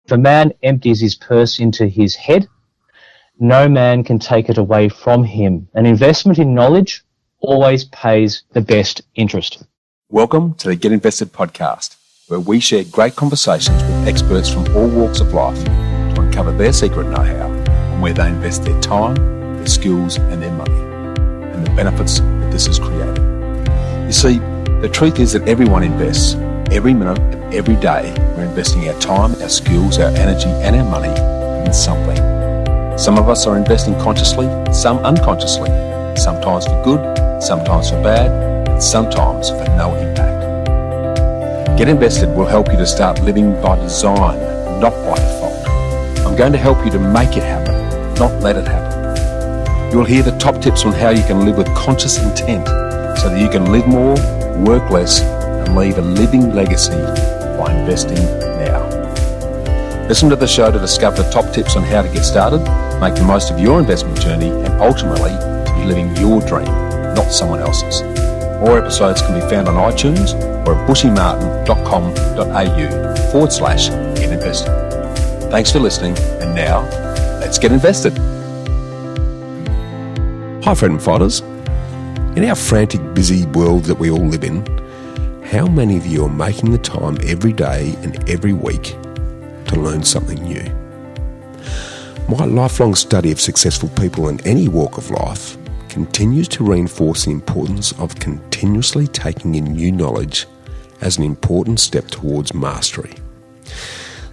If a man empties his purse into his head, no man can take it away from him. An investment in knowledge always pays the best interest. Welcome to the Get Invested podcast, where we share great conversations with experts from all walks of life to uncover their secret know-how and where they invest their time, their skills and their money, and the benefits that this has created. You see, the truth is that everyone invests. Every minute of every day, we're investing our time, our skills, our energy and our money in something. Some of us are investing consciously, some unconsciously, sometimes for good, sometimes for bad, and sometimes for no impact. Get Invested will help you to start living by design, not by default. I'm going to help you to make it happen, not let it happen. You'll hear the top tips on how you can live with conscious intent so that you can live more, work less, and leave a living legacy by investing now. Listen to the show to discover the top tips on how to get started, make the most of your investment journey, and ultimately to be living your dream, not someone else's. More episodes can be found on iTunes or at bushymartin.com.au/get invested. Thanks for listening, and now let's get invested. Hi Freedom Fighters. In our frantic, busy world that we all live in, how many of you are making the time every day and every week to learn something new? My lifelong study of successful people in any walk of life continues to reinforce the importance of continuously taking in new knowledge as an important step towards mastery.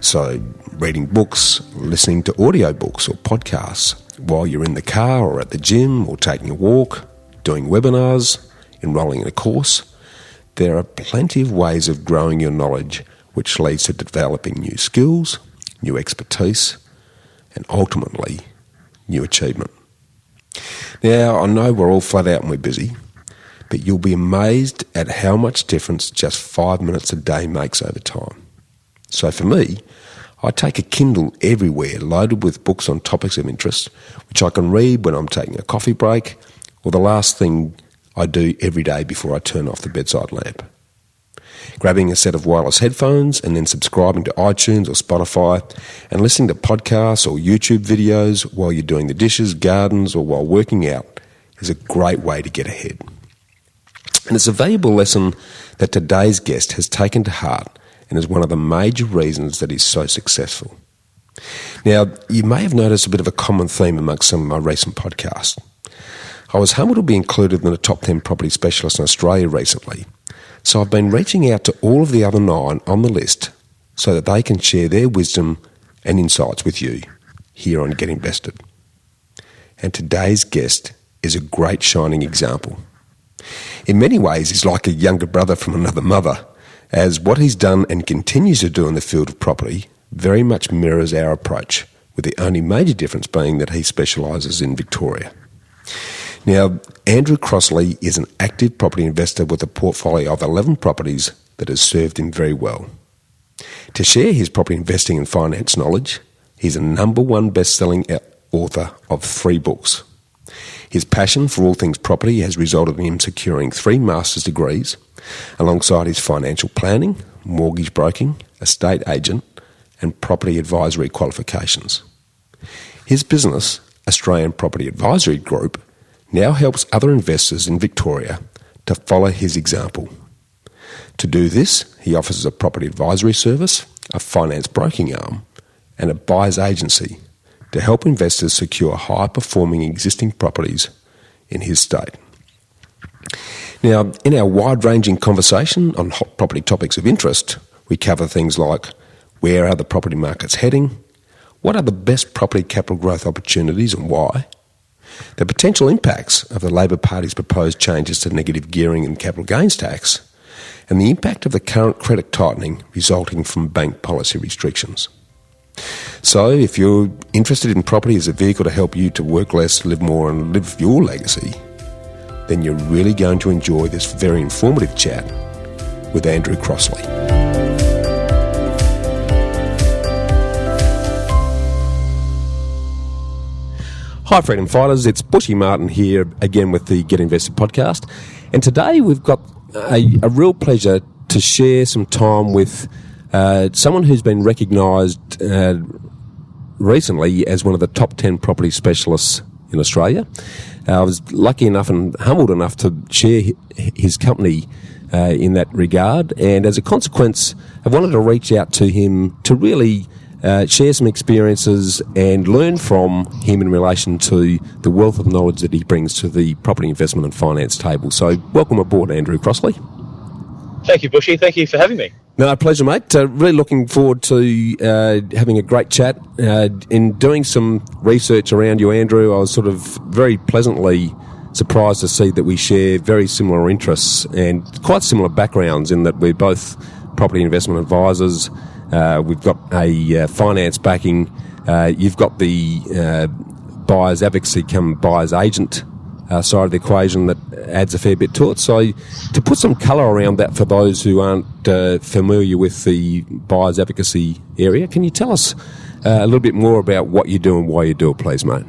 So, reading books, listening to audiobooks or podcasts while you're in the car or at the gym or taking a walk, doing webinars, enrolling in a course, there are plenty of ways of growing your knowledge, which leads to developing new skills, new expertise, and ultimately, new achievement. Now, I know we're all flat out and we're busy, but you'll be amazed at how much difference just 5 minutes a day makes over time. So for me, I take a Kindle everywhere loaded with books on topics of interest, which I can read when I'm taking a coffee break, or the last thing I do every day before I turn off the bedside lamp. Grabbing a set of wireless headphones and then subscribing to iTunes or Spotify and listening to podcasts or YouTube videos while you're doing the dishes, gardens, or while working out is a great way to get ahead. And it's a valuable lesson that today's guest has taken to heart and is one of the major reasons that he's so successful. Now, you may have noticed a bit of a common theme amongst some of my recent podcasts. I was humbled to be included in the top 10 property specialists in Australia recently, so I've been reaching out to all of the other 9 on the list so that they can share their wisdom and insights with you here on Get Invested. And today's guest is a great shining example. In many ways, he's like a younger brother from another mother, as what he's done and continues to do in the field of property very much mirrors our approach, with the only major difference being that he specialises in Victoria. Now, Andrew Crossley is an active property investor with a portfolio of 11 properties that has served him very well. To share his property investing and finance knowledge, he's a #1 best-selling author of 3 books. His passion for all things property has resulted in him securing 3 master's degrees, alongside his financial planning, mortgage broking, estate agent, and property advisory qualifications. His business, Australian Property Advisory Group, now helps other investors in Victoria to follow his example. To do this, he offers a property advisory service, a finance broking arm, and a buyer's agency to help investors secure high-performing existing properties in his state. Now, in our wide-ranging conversation on hot property topics of interest, we cover things like where are the property markets heading, what are the best property capital growth opportunities and why, the potential impacts of the Labor Party's proposed changes to negative gearing and capital gains tax, and the impact of the current credit tightening resulting from bank policy restrictions. So if you're interested in property as a vehicle to help you to work less, live more and live your legacy, then you're really going to enjoy this very informative chat with Andrew Crossley. Hi Freedom Fighters, it's Bushy Martin here again with the Get Invested podcast, and today we've got a real pleasure to share some time with someone who's been recognised recently as one of the top 10 property specialists in Australia. I was lucky enough and humbled enough to share his company in that regard, and as a consequence, I wanted to reach out to him to really share some experiences and learn from him in relation to the wealth of knowledge that he brings to the property investment and finance table. So welcome aboard, Andrew Crossley. Thank you, Bushy. Thank you for having me. No, pleasure, mate. Really looking forward to having a great chat. In doing some research around you, Andrew, I was sort of very pleasantly surprised to see that we share very similar interests and quite similar backgrounds in that we're both property investment advisors. We've got a finance backing. You've got the buyer's advocacy come buyer's agent side of the equation that adds a fair bit to it. So to put some colour around that for those who aren't familiar with the buyer's advocacy area, can you tell us a little bit more about what you do and why you do it, please, mate?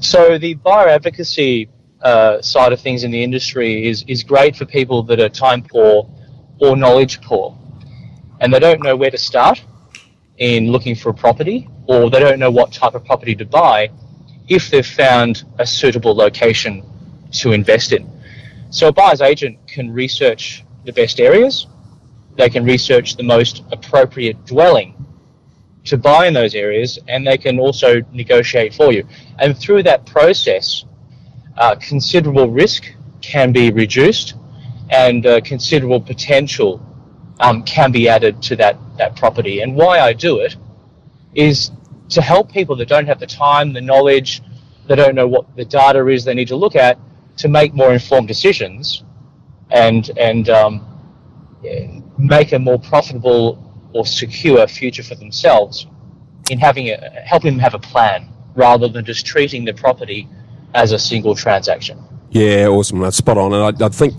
So the buyer advocacy side of things in the industry is great for people that are time poor or knowledge poor, and they don't know where to start in looking for a property, or they don't know what type of property to buy if they've found a suitable location to invest in. So a buyer's agent can research the best areas, they can research the most appropriate dwelling to buy in those areas, and they can also negotiate for you. And through that process, considerable risk can be reduced, and considerable potential can be added to that property. And why I do it is to help people that don't have the time, the knowledge, they don't know what the data is they need to look at to make more informed decisions and make a more profitable or secure future for themselves in helping them have a plan rather than just treating the property as a single transaction. Yeah, awesome. That's spot on. And I think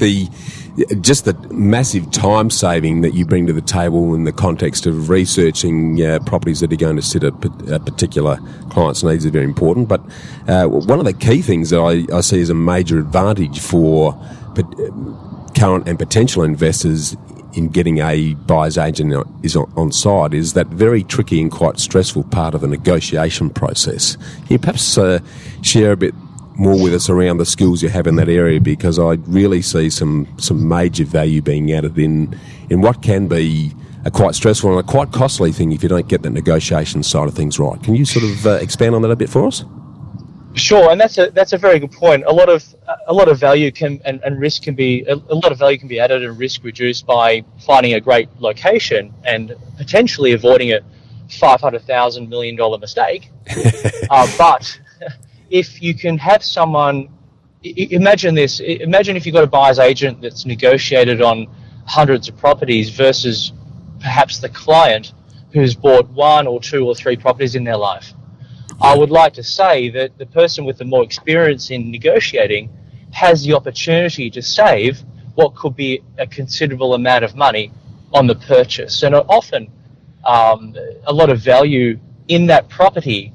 just the massive time saving that you bring to the table in the context of researching properties that are going to sit at a particular client's needs is very important. But one of the key things that I see as a major advantage for current and potential investors in getting a buyer's agent is on side is that very tricky and quite stressful part of the negotiation process. Can you perhaps share a bit more with us around the skills you have in that area, because I really see some major value being added in what can be a quite stressful and a quite costly thing if you don't get the negotiation side of things right. Can you sort of expand on that a bit for us? Sure, and that's a very good point. A lot of value and risk can be a lot of value can be added and risk reduced by finding a great location and potentially avoiding a $500,000 million mistake. But if you can have someone, imagine this. Imagine if you've got a buyer's agent that's negotiated on hundreds of properties versus perhaps the client who's bought one or two or three properties in their life. I would like to say that the person with the more experience in negotiating has the opportunity to save what could be a considerable amount of money on the purchase. And often a lot of value in that property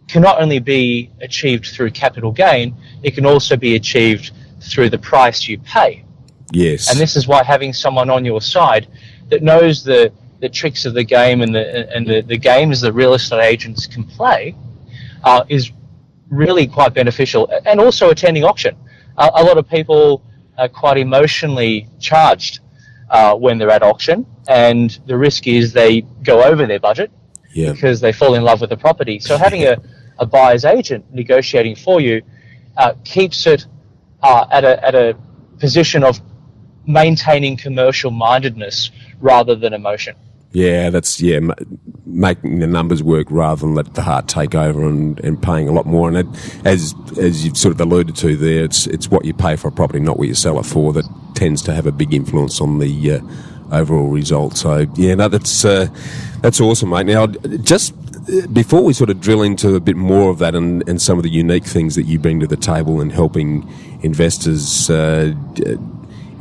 can not only be achieved through capital gain, it can also be achieved through the price you pay. Yes. And this is why having someone on your side that knows the tricks of the game and the games that real estate agents can play is really quite beneficial. And also attending auction. A lot of people are quite emotionally charged when they're at auction, and the risk is they go over their budget because they fall in love with the property. So having a buyer's agent negotiating for you keeps it at a position of maintaining commercial mindedness rather than emotion. Yeah, that's making the numbers work rather than let the heart take over and paying a lot more. And as you've sort of alluded to there, it's what you pay for a property, not what you sell it for, that tends to have a big influence on the overall result. So yeah, no, that's awesome, mate. Now, just before we sort of drill into a bit more of that and some of the unique things that you bring to the table in helping investors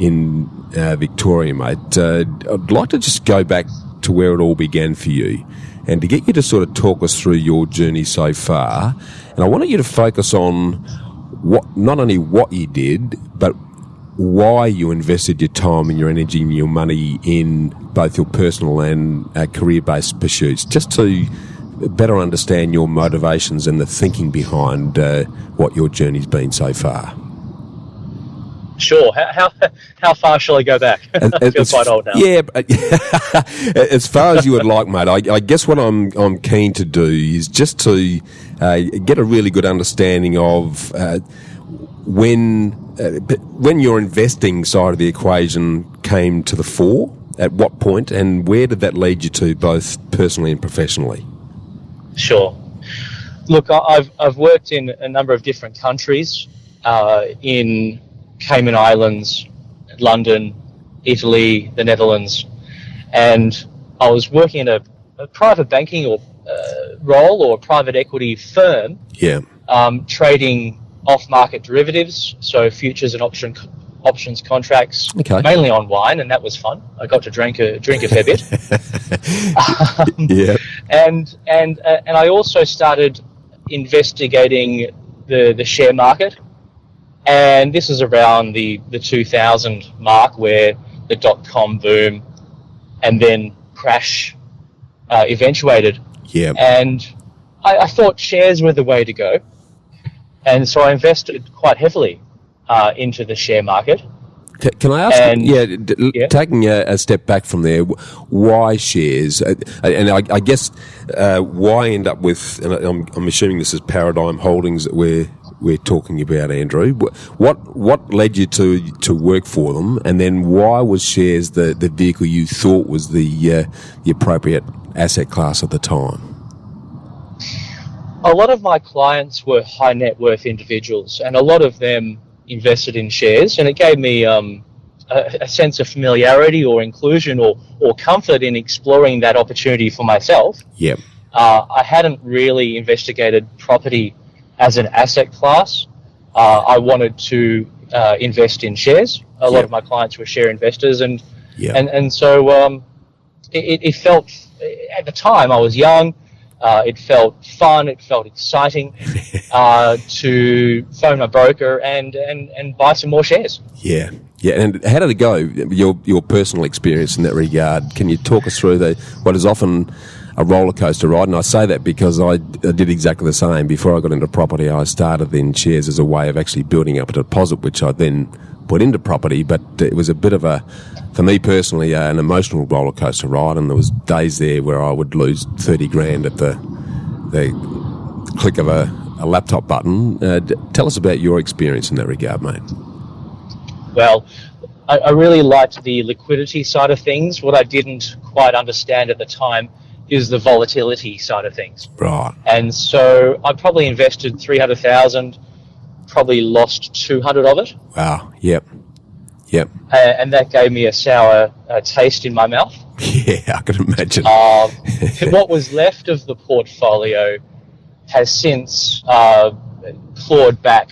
in Victoria, mate, I'd like to just go back to where it all began for you and to get you to sort of talk us through your journey so far. And I wanted you to focus on not only what you did, but why you invested your time and your energy and your money in both your personal and career-based pursuits, just to better understand your motivations and the thinking behind what your journey's been so far. Sure. How far shall I go back? I feel quite old now. Yeah, as far as you would like, mate. I guess what I'm keen to do is just to get a really good understanding of when your investing side of the equation came to the fore. At what point, and where did that lead you to, both personally and professionally? Sure. Look, I've worked in a number of different countries, in Cayman Islands, London, Italy, the Netherlands, and I was working in a private banking or role or a private equity firm, trading off-market derivatives, so futures and options contracts, mainly on wine, and that was fun. I got to drink a fair bit. And I also started investigating the share market. And this is around the 2000 mark, where the dot-com boom and then crash eventuated. Yeah. And I thought shares were the way to go. And so I invested quite heavily into the share market. Can I ask, taking a step back from there, why shares? And I guess why end up with, and I'm assuming this is Paradigm Holdings that we're talking about, Andrew. What led you to work for them, and then why was shares the vehicle you thought was the appropriate asset class at the time? A lot of my clients were high net worth individuals, and a lot of them invested in shares, and it gave me a sense of familiarity or inclusion or comfort in exploring that opportunity for myself. Yeah. I hadn't really investigated property as an asset class. I wanted to invest in shares. A lot of my clients were share investors, and so it felt, at the time I was young, it felt fun, it felt exciting to phone my broker and buy some more shares. Yeah. And how did it go, your personal experience in that regard? Can you talk us through what is often a roller coaster ride? And I say that because I did exactly the same. Before I got into property, I started in shares as a way of actually building up a deposit, which I then put into property. But it was a bit of for me personally, an emotional roller coaster ride. And there was days there where I would lose 30 grand at the click of a laptop button. Tell us about your experience in that regard, mate. Well, I really liked the liquidity side of things. What I didn't quite understand at the time is the volatility side of things. Right. And so I probably invested 300,000, probably lost 200 of it. Wow. Yep. And that gave me a sour taste in my mouth. Yeah, I can imagine. What was left of the portfolio has since clawed back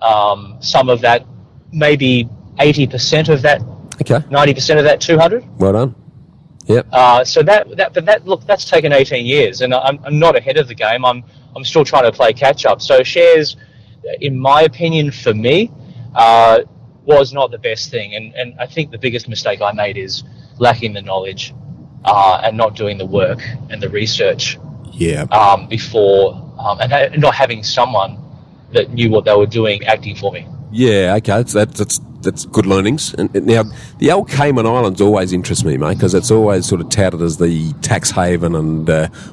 some of that, maybe 80% of that, 90% of that 200. Well done. Yep. So that's taken 18 years, and I'm not ahead of the game. I'm still trying to play catch up. So shares, in my opinion, for me, was not the best thing, and I think the biggest mistake I made is lacking the knowledge and not doing the work and the research. Yeah. Before and not having someone that knew what they were doing acting for me. Yeah. Okay. That's good learnings. And now, the old Cayman Islands always interest me, mate, because it's always sort of touted as the tax haven and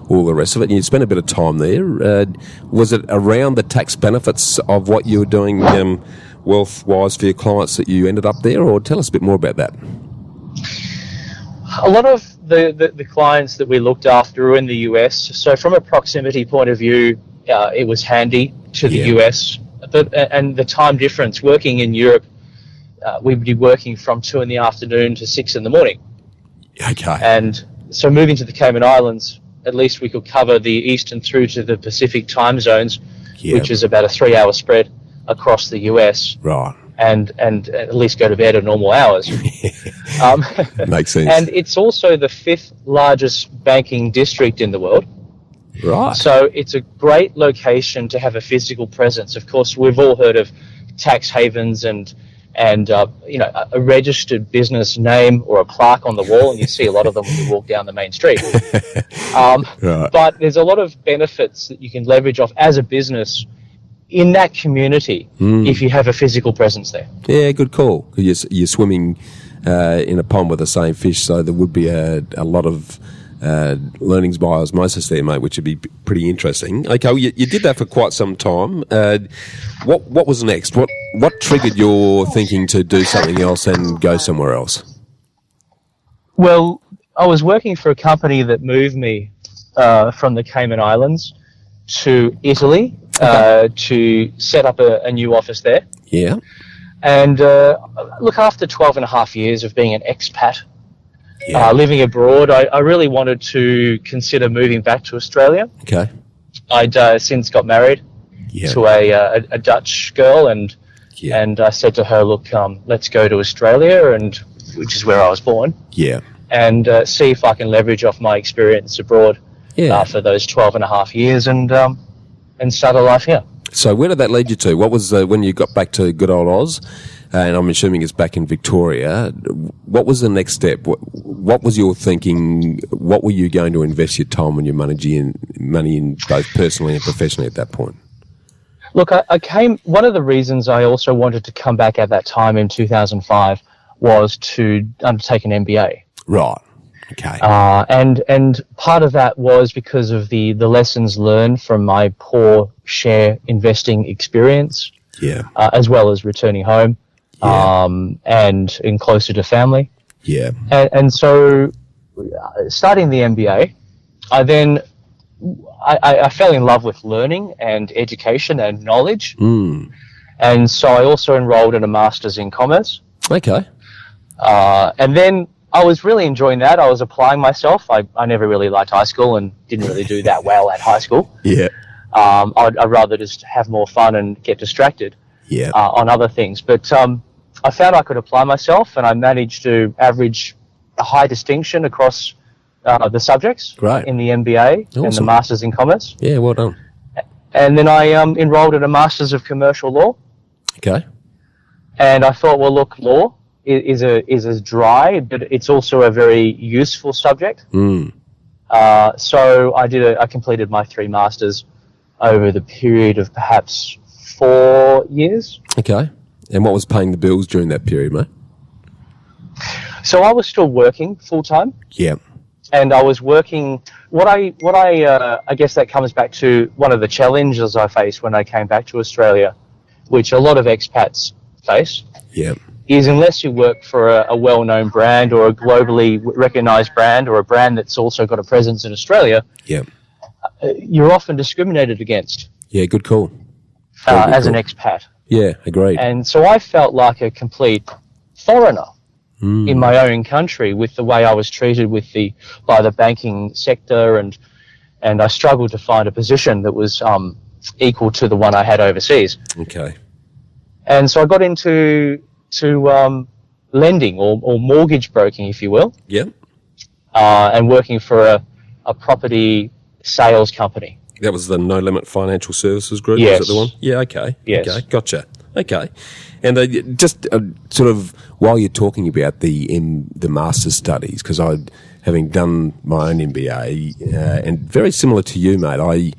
all the rest of it. And you spent a bit of time there. Was it around the tax benefits of what you were doing wealth-wise for your clients that you ended up there, or tell us a bit more about that? A lot of the clients that we looked after were in the US. So from a proximity point of view, it was handy to the US. And the time difference, working in Europe, we'd be working from 2 p.m. to 6 a.m. Okay. And so moving to the Cayman Islands, at least we could cover the Eastern through to the Pacific time zones, which is about a 3-hour spread across the US. Right. And at least go to bed at normal hours. Makes sense. And it's also the 5th largest banking district in the world. Right. So it's a great location to have a physical presence. Of course, we've all heard of tax havens and and a registered business name or a plaque on the wall, and you see a lot of them when you walk down the main street. Right. But there's a lot of benefits that you can leverage off as a business in that community if you have a physical presence there. Yeah, good call. You're swimming in a pond with the same fish, so there would be a lot of learnings by osmosis there, mate, which would be pretty interesting. Okay, well, you did that for quite some time. What was next? What triggered your thinking to do something else and go somewhere else? Well, I was working for a company that moved me from the Cayman Islands to Italy to set up a new office there. Yeah. And look, after 12 and a half years of being an expat, living abroad, I really wanted to consider moving back to Australia. Okay. I'd since got married to a Dutch girl, and I said to her, look, let's go to Australia, and which is where I was born. Yeah. And see if I can leverage off my experience abroad for those 12 and a half years and start a life here. So where did that lead you to? What was when you got back to good old Oz, and I'm assuming it's back in Victoria, what was the next step? What was your thinking? What were you going to invest your time and your money in both personally and professionally at that point? Look, one of the reasons I also wanted to come back at that time in 2005 was to undertake an MBA. Right. Okay. And part of that was because of the lessons learned from my poor share investing experience. Yeah. As well as returning home, and in closer to family. Yeah. And so, starting the MBA, I fell in love with learning and education and knowledge. And so I also enrolled in a master's in commerce. Okay. And then I was really enjoying that. I was applying myself. I never really liked high school and didn't really do that well at high school. Yeah. I'd rather just have more fun and get distracted on other things. But I found I could apply myself, and I managed to average a high distinction across the subjects in the MBA and the Masters in Commerce. Yeah, well done. And then I enrolled in a Masters of Commercial Law. Okay. And I thought, well, look, law is as dry, but it's also a very useful subject. So I completed my 3 Masters over the period of perhaps 4 years. Okay. And what was paying the bills during that period, mate? So I was still working full time. Yeah. And I was working. I guess that comes back to one of the challenges I faced when I came back to Australia, which a lot of expats face. Yeah. Is unless you work for a well-known brand or a globally recognised brand or a brand that's also got a presence in Australia, you're often discriminated against. Yeah, good call. As an expat. Yeah, agreed. And so I felt like a complete foreigner in my own country with the way I was treated by the banking sector, and I struggled to find a position that was equal to the one I had overseas. Okay. And so I got into lending or mortgage broking, if you will. Yep. And working for a property sales company. That was the No Limit Financial Services Group, yes. Was it the one? Yeah, okay. Yes. Okay, gotcha. Okay. And just sort of while you're talking about the master's studies, because having done my own MBA, and very similar to you, mate,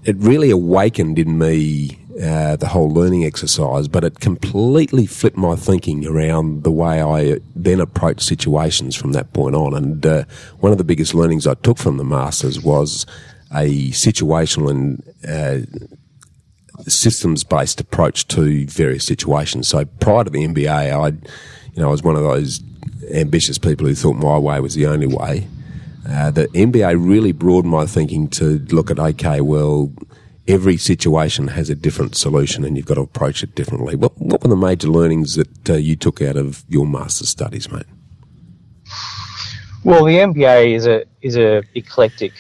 it really awakened in me the whole learning exercise, but it completely flipped my thinking around the way I then approached situations from that point on. And one of the biggest learnings I took from the masters was a situational and systems-based approach to various situations. So prior to the MBA, I was one of those ambitious people who thought my way was the only way. The MBA really broadened my thinking to look at, okay, well, every situation has a different solution and you've got to approach it differently. What were the major learnings that you took out of your master's studies, mate? Well, the MBA is a eclectic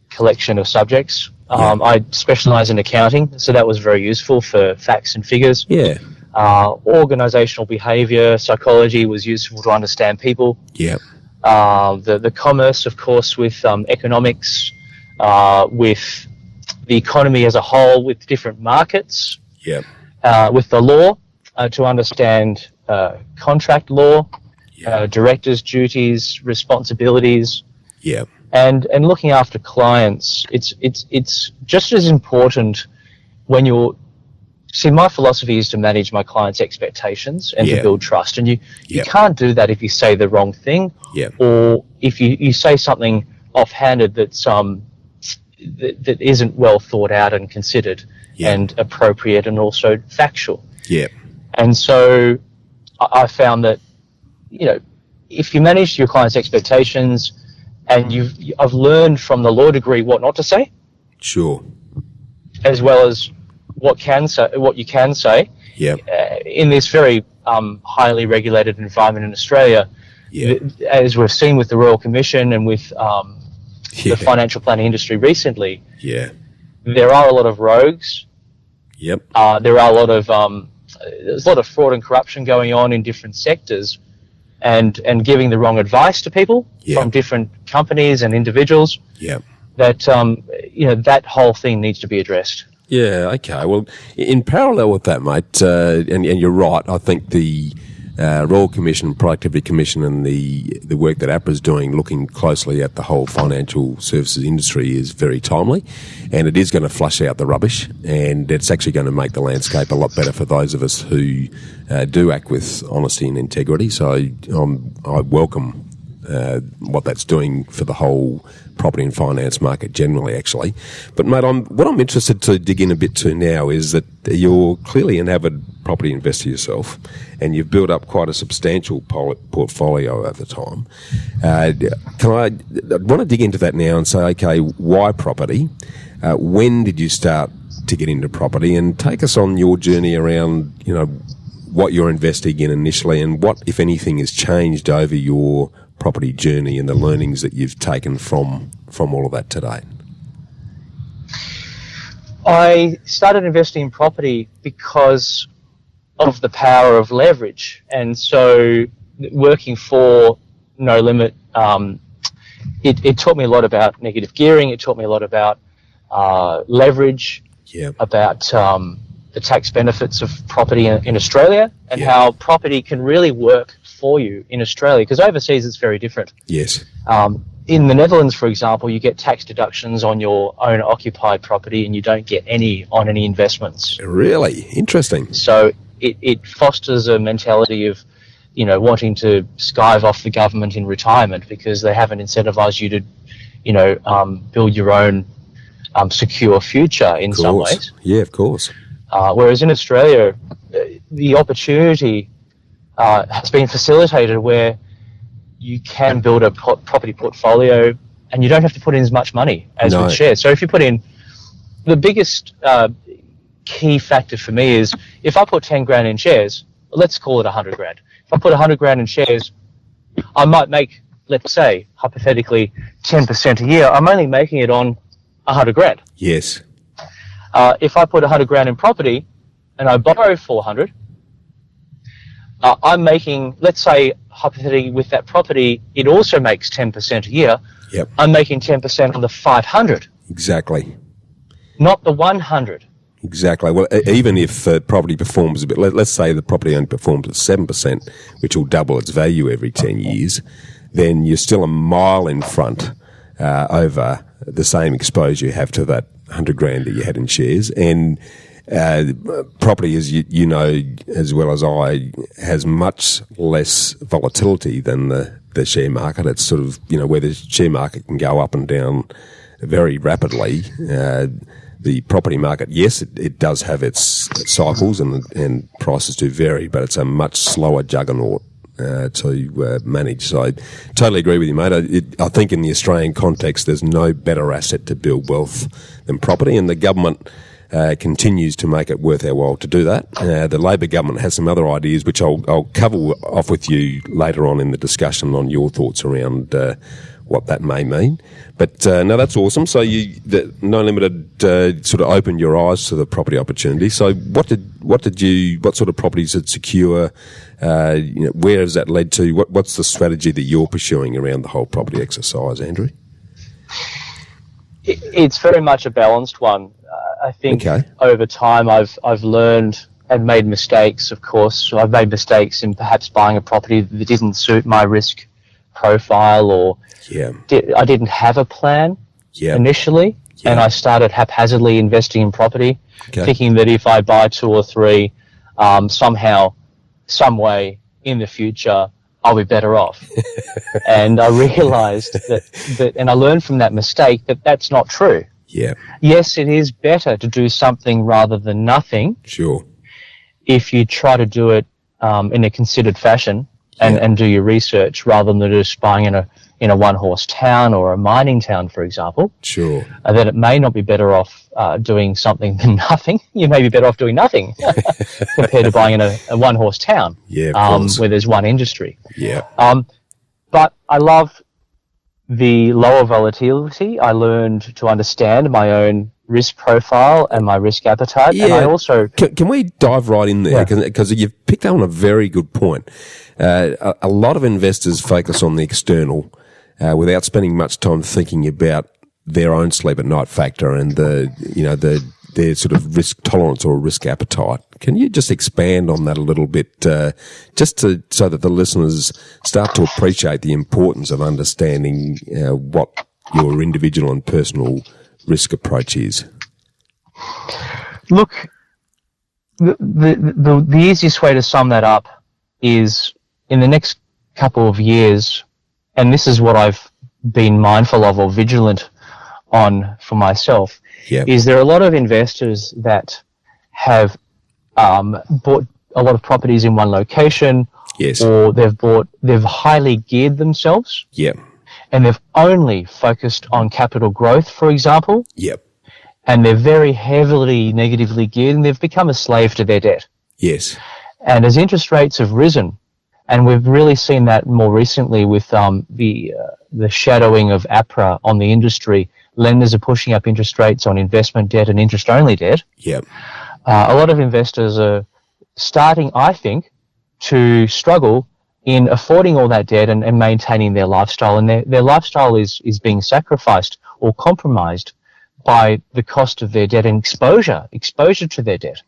collection of subjects. I specialise in accounting, so that was very useful for facts and figures. Yeah. Organisational behaviour, psychology was useful to understand people. Yeah. The commerce, of course, with economics, with the economy as a whole, with different markets. Yeah. With the law, to understand contract law, Yeah. directors' duties, responsibilities, Yeah. and looking after clients. It's just as important when you're. See, my philosophy is to manage my clients' expectations and Yeah. to build trust. And you Yeah. can't do that if you say the wrong thing, Yeah. or if you say something offhanded that's that isn't well thought out and considered Yeah. and appropriate and also factual. Yeah. And so I found that, if you manage your clients' expectations, and I've learned from the law degree what not to say, Sure. as well as what you can say. Yeah. In this very highly regulated environment in Australia, Yeah. as we've seen with the Royal Commission and with Yeah. the financial planning industry recently, Yeah. there are a lot of rogues. Yep. There are there's a lot of fraud and corruption going on in different sectors, and giving the wrong advice to people Yeah. from different companies and individuals. Yep. That that whole thing needs to be addressed. Yeah, okay. Well, in parallel with that, mate, and you're right, I think the Royal Commission, Productivity Commission, and the work that APRA's doing, looking closely at the whole financial services industry, is very timely, and it is going to flush out the rubbish, and it's actually going to make the landscape a lot better for those of us who do act with honesty and integrity. So I welcome what that's doing for the whole property and finance market generally, actually. But, mate, what I'm interested to dig in a bit to now is that you're clearly an avid property investor yourself, and you've built up quite a substantial portfolio over time. I want to dig into that now and say, okay, why property? When did you start to get into property? And take us on your journey around, what you're investing in initially, and what, if anything, has changed over your property journey and the learnings that you've taken from all of that today. I started investing in property because of the power of leverage, and so working for No Limit, it taught me a lot about negative gearing. It taught me a lot about leverage, about the tax benefits of property in Australia, and how property can really work for you in Australia, because overseas it's very different. Yes. In the Netherlands, for example, you get tax deductions on your own occupied property, and you don't get any on any investments. Really? Interesting. So it fosters a mentality of, wanting to skive off the government in retirement, because they haven't incentivized you to, build your own secure future in some ways. Yeah, of course. Whereas in Australia, the opportunity has been facilitated where you can build a property portfolio, and you don't have to put in as much money as with shares. So if you put in, the biggest key factor for me is, if I put 10 grand in shares, let's call it 100 grand. If I put 100 grand in shares, I might make, let's say, hypothetically, 10% a year. I'm only making it on 100 grand. Yes. If I put 100 grand in property and I borrow 400, I'm making, let's say, hypothetically, with that property, it also makes 10% a year. Yep. I'm making 10% on the 500. Exactly. Not the 100. Exactly. Well, even if property performs a bit, let's say the property only performs at 7%, which will double its value every 10 years, then you're still a mile in front over the same exposure you have to that 100 grand that you had in shares. And property, as you know as well as I, has much less volatility than the share market. It's sort of, where the share market can go up and down very rapidly. The property market, yes, it does have its cycles and prices do vary, but it's a much slower juggernaut to manage. So I totally agree with you, mate. I think in the Australian context, there's no better asset to build wealth than property, and the government continues to make it worth our while to do that. The Labor government has some other ideas, which I'll cover off with you later on in the discussion on your thoughts around what that may mean. But no, that's awesome. So No Limited sort of opened your eyes to the property opportunity. So what sort of properties did Secure? Where has that led to? What's the strategy that you're pursuing around the whole property exercise, Andrew? It's very much a balanced one. I think over time I've learned and made mistakes, of course. So I've made mistakes in perhaps buying a property that didn't suit my risk profile, or I didn't have a plan initially, and I started haphazardly investing in property, thinking that if I buy 2 or 3, somehow, some way in the future, I'll be better off. And I realized that, and I learned from that mistake that that's not true. Yeah. Yes, it is better to do something rather than nothing. Sure. If you try to do it in a considered fashion and do your research, rather than just buying in a one-horse town or a mining town, for example. Sure. Then it may not be better off doing something than nothing. You may be better off doing nothing compared to buying in a one-horse town where there's one industry. Yeah. But I love the lower volatility. I learned to understand my own risk profile and my risk appetite. Yeah. And I also... Can we dive right in there? Because you've picked up on a very good point. A lot of investors focus on the external without spending much time thinking about their own sleep at night factor and their sort of risk tolerance or risk appetite. Can you just expand on that a little bit, so that the listeners start to appreciate the importance of understanding what your individual and personal risk approach is? Look, the easiest way to sum that up is in the next couple of years, and this is what I've been mindful of or vigilant on for myself, is there are a lot of investors that have bought a lot of properties in one location, or they've highly geared themselves, and they've only focused on capital growth, for example, and they're very heavily negatively geared, and they've become a slave to their debt. Yes. And as interest rates have risen, and we've really seen that more recently with the shadowing of APRA on the industry. Lenders are pushing up interest rates on investment debt and interest-only debt. A lot of investors are starting, I think, to struggle in affording all that debt and maintaining their lifestyle. And their lifestyle is being sacrificed or compromised by the cost of their debt and exposure to their debt.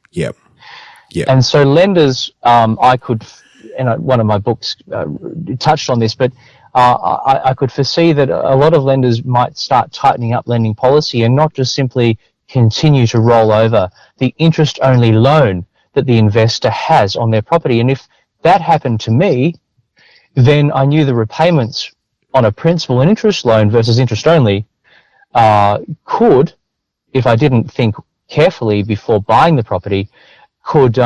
And so lenders, one of my books touched on this, but I could foresee that a lot of lenders might start tightening up lending policy and not just simply continue to roll over the interest-only loan that the investor has on their property. And if that happened to me, then I knew the repayments on a principal and interest loan versus interest-only could, if I didn't think carefully before buying the property, could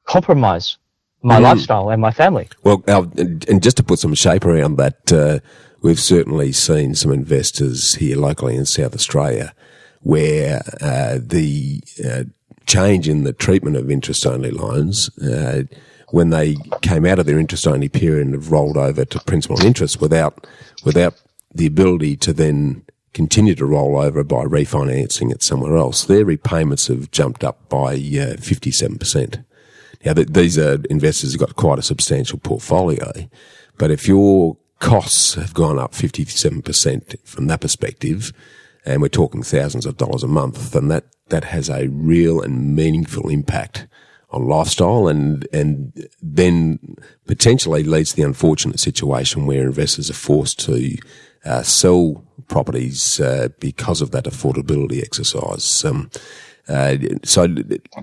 compromise my lifestyle and my family. Well, and just to put some shape around that, we've certainly seen some investors here locally in South Australia where the change in the treatment of interest-only loans, when they came out of their interest-only period and have rolled over to principal and interest without the ability to then continue to roll over by refinancing it somewhere else, their repayments have jumped up by 57%. Now, these are investors who've got quite a substantial portfolio, but if your costs have gone up 57% from that perspective, and we're talking thousands of dollars a month, then that has a real and meaningful impact on lifestyle, and then potentially leads to the unfortunate situation where investors are forced to sell properties because of that affordability exercise. So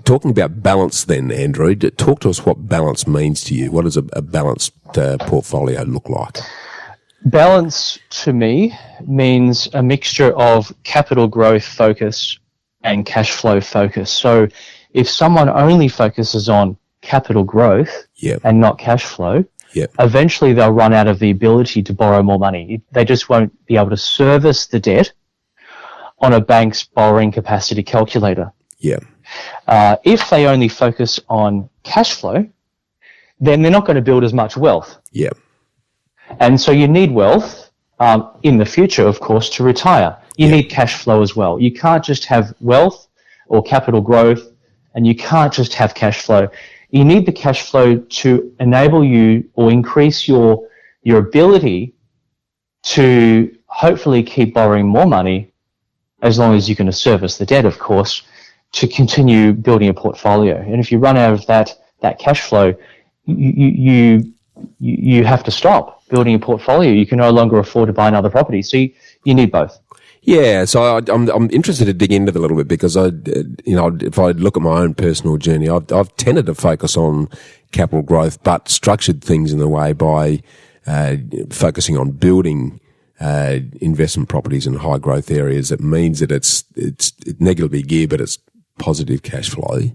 talking about balance then, Andrew, talk to us what balance means to you. What does a balanced portfolio look like? Balance to me means a mixture of capital growth focus and cash flow focus. So if someone only focuses on capital growth and not cash flow, eventually they'll run out of the ability to borrow more money. They just won't be able to service the debt on a bank's borrowing capacity calculator. If they only focus on cash flow, then they're not going to build as much wealth. And so you need wealth in the future, of course, to retire. You need cash flow as well. You can't just have wealth or capital growth, and you can't just have cash flow. You need the cash flow to enable you or increase your ability to hopefully keep borrowing more money, as long as you can service the debt, of course, to continue building a portfolio. And if you run out of that cash flow, you have to stop building a portfolio. You can no longer afford to buy another property. So you need both. Yeah, so I'm interested to dig into that a little bit because if I look at my own personal journey, I've tended to focus on capital growth, but structured things in a way by focusing on building investment properties in high growth areas. That means that it's negatively geared, but it's positive cash flow.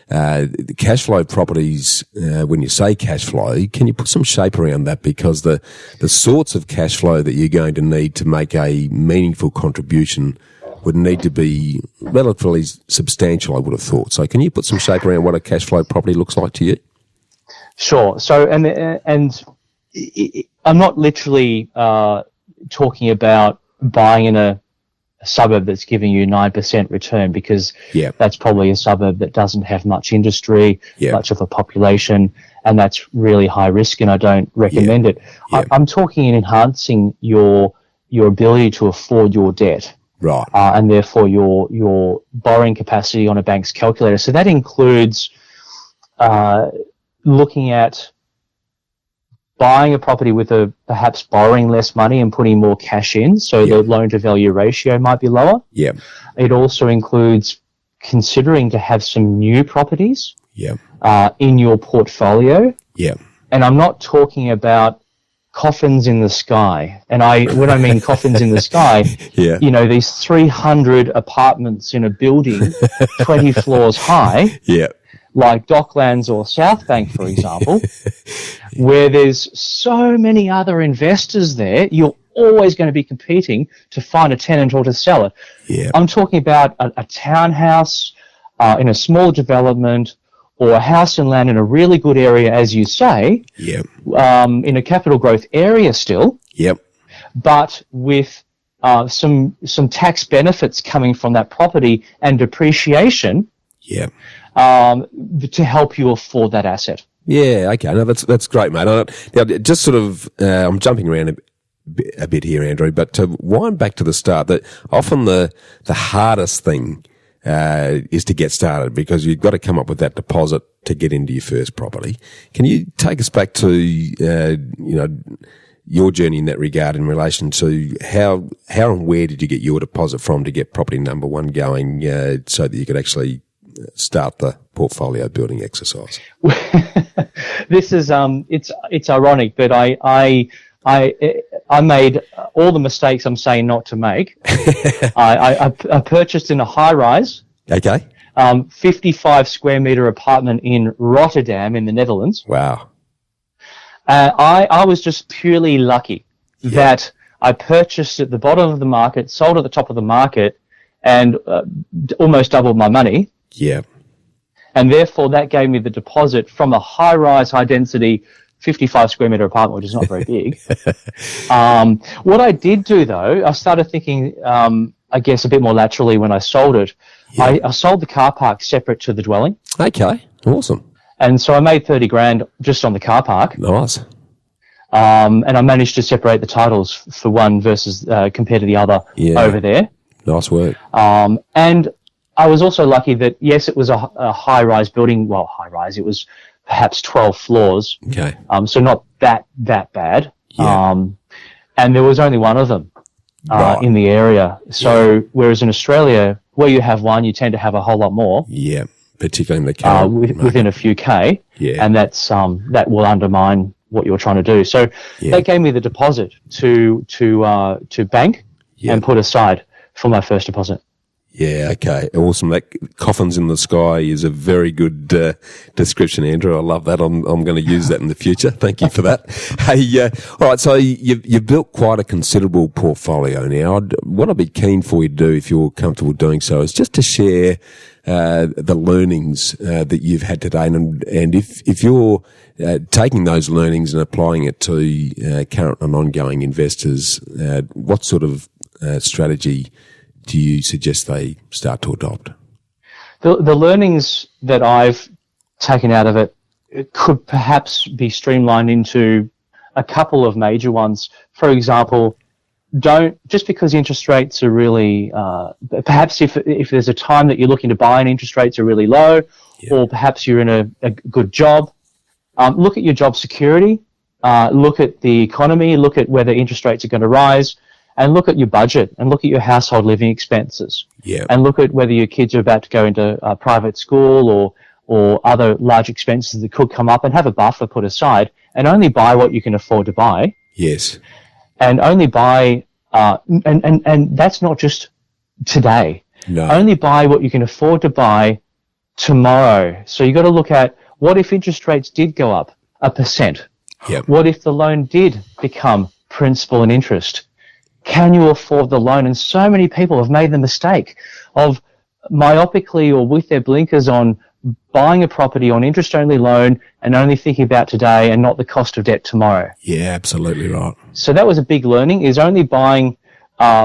The cash flow properties, when you say cash flow, can you put some shape around that? Because the sorts of cash flow that you're going to need to make a meaningful contribution would need to be relatively substantial, I would have thought. So can you put some shape around what a cash flow property looks like to you? Sure. So, and I'm not literally talking about buying in a suburb that's giving you 9% return, because that's probably a suburb that doesn't have much industry, much of a population, and that's really high risk, and I don't recommend it. I'm talking in enhancing your ability to afford your debt, right? And therefore your borrowing capacity on a bank's calculator. So that includes looking at buying a property with perhaps borrowing less money and putting more cash in, so the loan-to-value ratio might be lower. Yeah. It also includes considering to have some new properties in your portfolio. Yeah. And I'm not talking about coffins in the sky. And when I mean coffins in the sky, these 300 apartments in a building 20 floors high. Yeah. Like Docklands or South Bank, for example, where there's so many other investors there, you're always going to be competing to find a tenant or to sell it. Yeah. I'm talking about a townhouse in a small development, or a house and land in a really good area, as you say, in a capital growth area still, but with some tax benefits coming from that property and depreciation. To help you afford that asset. Yeah, okay. No, that's great, mate. Now, just sort of, I'm jumping around a bit here, Andrew, but to wind back to the start, that often the hardest thing is to get started, because you've got to come up with that deposit to get into your first property. Can you take us back to your journey in that regard, in relation to how and where did you get your deposit from to get property number one going, so that you could actually start the portfolio building exercise? This is it's ironic, but I made all the mistakes I'm saying not to make. I purchased in a high rise. Okay. 55 square meter apartment in Rotterdam in the Netherlands. Wow. I was just purely lucky that I purchased at the bottom of the market, sold at the top of the market, and almost doubled my money. Yeah. And therefore that gave me the deposit from a high-rise, high-density 55 square meter apartment, which is not very big. What I did do, though, I started thinking, I guess, a bit more laterally when I sold it. I sold the car park separate to the dwelling. Okay. Awesome. And so I made 30 grand just on the car park. Nice. And I managed to separate the titles for one versus compared to the other over there. Nice work. And I was also lucky that, yes, it was a high-rise building. Well, high-rise, it was perhaps 12 floors. Okay. So not that bad. Yeah. And there was only one of them in the area. So whereas in Australia, where you have one, you tend to have a whole lot more. Yeah, particularly in the car. Within a few K. Yeah. And that's that will undermine what you're trying to do. So they gave me the deposit to bank and put aside for my first deposit. Yeah, okay. Awesome. That coffins in the sky is a very good description, Andrew. I love that. I'm going to use that in the future. Thank you for that. Hey, all right, so you've built quite a considerable portfolio now. What I'd be keen for you to do, if you're comfortable doing so, is just to share the learnings that you've had today. And if you're taking those learnings and applying it to current and ongoing investors, what sort of strategy do you suggest they start to adopt? The learnings that I've taken out of it could perhaps be streamlined into a couple of major ones. For example, don't, just because interest rates are really, perhaps if there's a time that you're looking to buy and interest rates are really low, or perhaps you're in a good job, look at your job security, look at the economy, look at whether interest rates are going to rise, and look at your budget, and look at your household living expenses, and look at whether your kids are about to go into private school or other large expenses that could come up, and have a buffer put aside, and only buy what you can afford to buy. Yes. And only buy, and that's not just today. No. Only buy what you can afford to buy tomorrow. So you've got to look at, what if interest rates did go up 1%? Yep. What if the loan did become principal and interest? Can you afford the loan? And so many people have made the mistake of myopically or with their blinkers on buying a property on interest-only loan and only thinking about today and not the cost of debt tomorrow. Yeah, absolutely right. So that was a big learning, is only buying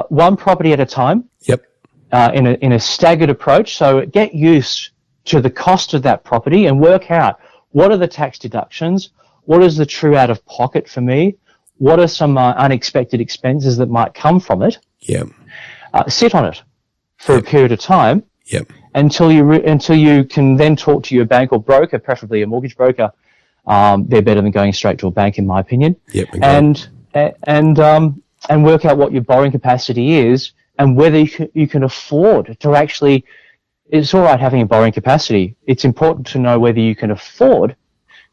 one property at a time. Yep. In a staggered approach. So get used to the cost of that property and work out, what are the tax deductions? What is the true out-of-pocket for me? What are some unexpected expenses that might come from it? Yeah. Sit on it for a period of time. Yep. Until you can then talk to your bank or broker, preferably a mortgage broker. They're better than going straight to a bank, in my opinion. Yep. Okay. And work out what your borrowing capacity is, and whether you can afford to actually. It's all right having a borrowing capacity. It's important to know whether you can afford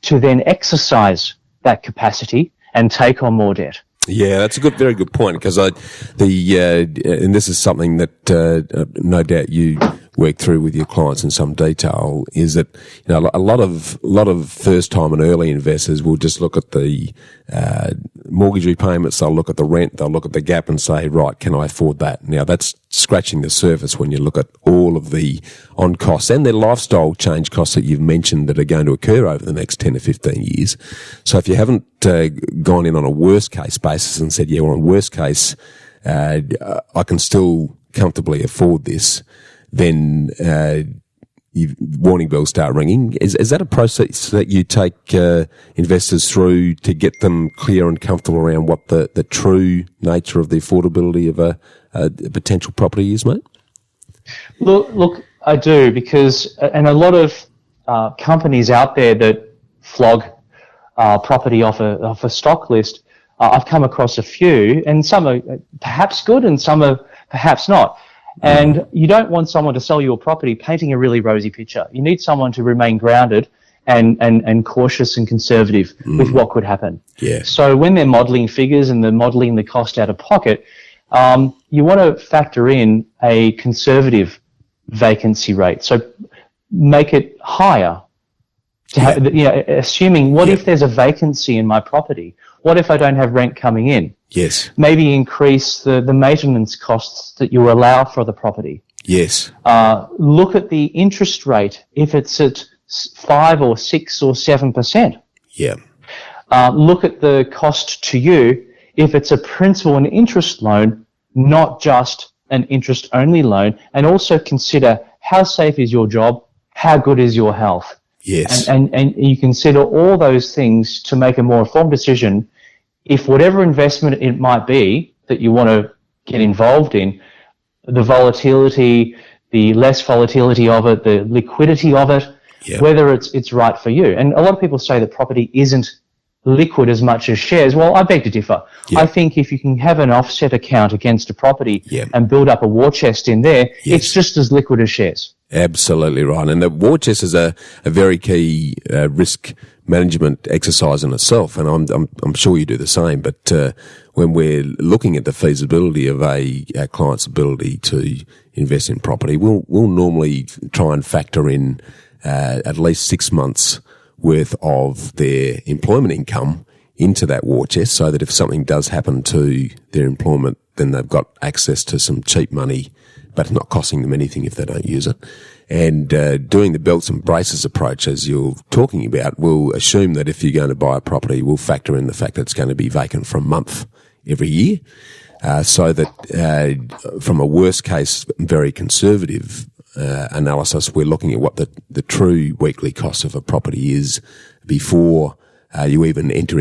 to then exercise that capacity and take on more debt. Yeah, that's a very good point, because and this is something that no doubt you work through with your clients in some detail, is that, you know, a lot of first time and early investors will just look at the mortgage repayments, they'll look at the rent, they'll look at the gap and say, right, can I afford that? Now that's scratching the surface when you look at all of the on costs and their lifestyle change costs that you've mentioned that are going to occur over the next 10 to 15 years. So if you haven't gone in on a worst case basis and said, yeah, well, on worst case, I can still comfortably afford this, then warning bells start ringing. Is that a process that you take investors through to get them clear and comfortable around what the true nature of the affordability of a potential property is, mate? Look, I do, because and a lot of companies out there that flog property off a stock list, I've come across a few, and some are perhaps good and some are perhaps not. And you don't want someone to sell you a property painting a really rosy picture. You need someone to remain grounded and cautious and conservative with what could happen. Yeah. So when they're modelling figures and they're modelling the cost out of pocket, you want to factor in a conservative vacancy rate. So make it higher. Assuming, what if there's a vacancy in my property? What if I don't have rent coming in? Yes. Maybe increase the maintenance costs that you allow for the property. Yes. Look at the interest rate, if it's at 5 or 6 or 7%. Yeah. Look at the cost to you if it's a principal and interest loan, not just an interest-only loan, and also consider how safe is your job, how good is your health. Yes. And you consider all those things to make a more informed decision. If whatever investment it might be that you want to get involved in, the volatility, the less volatility of it, the liquidity of it, whether it's right for you. And a lot of people say that property isn't liquid as much as shares. Well, I beg to differ. I think if you can have an offset account against a property and build up a war chest in there, it's just as liquid as shares. Absolutely right. And the war chest is a very key risk management exercise in itself, and I'm sure you do the same. But when we're looking at the feasibility of a client's ability to invest in property, we'll normally try and factor in at least 6 months worth of their employment income into that war chest, so that if something does happen to their employment, then they've got access to some cheap money, but not costing them anything if they don't use it. And doing the belts and braces approach, as you're talking about, will assume that if you're going to buy a property, we'll factor in the fact that it's going to be vacant for a month every year, so that from a worst case, very conservative analysis, we're looking at what the true weekly cost of a property is before you even enter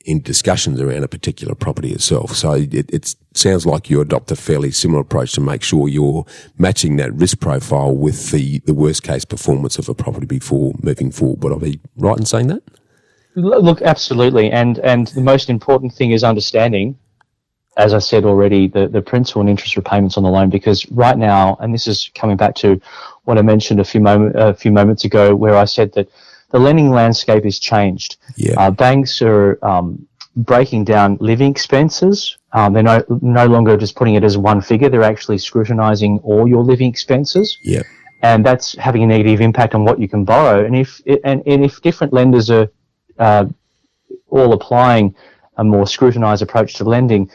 in discussions around a particular property itself. So it sounds like you adopt a fairly similar approach to make sure you're matching that risk profile with the worst case performance of a property before moving forward. Would I be right in saying that? Look, absolutely. And the most important thing is understanding, as I said already, the principal and interest repayments on the loan, because right now, and this is coming back to what I mentioned a few moments ago, where I said that the lending landscape is changed. Yeah. Banks are breaking down living expenses. They're no longer just putting it as one figure. They're actually scrutinising all your living expenses. Yeah. And that's having a negative impact on what you can borrow. And if different lenders are all applying a more scrutinised approach to lending,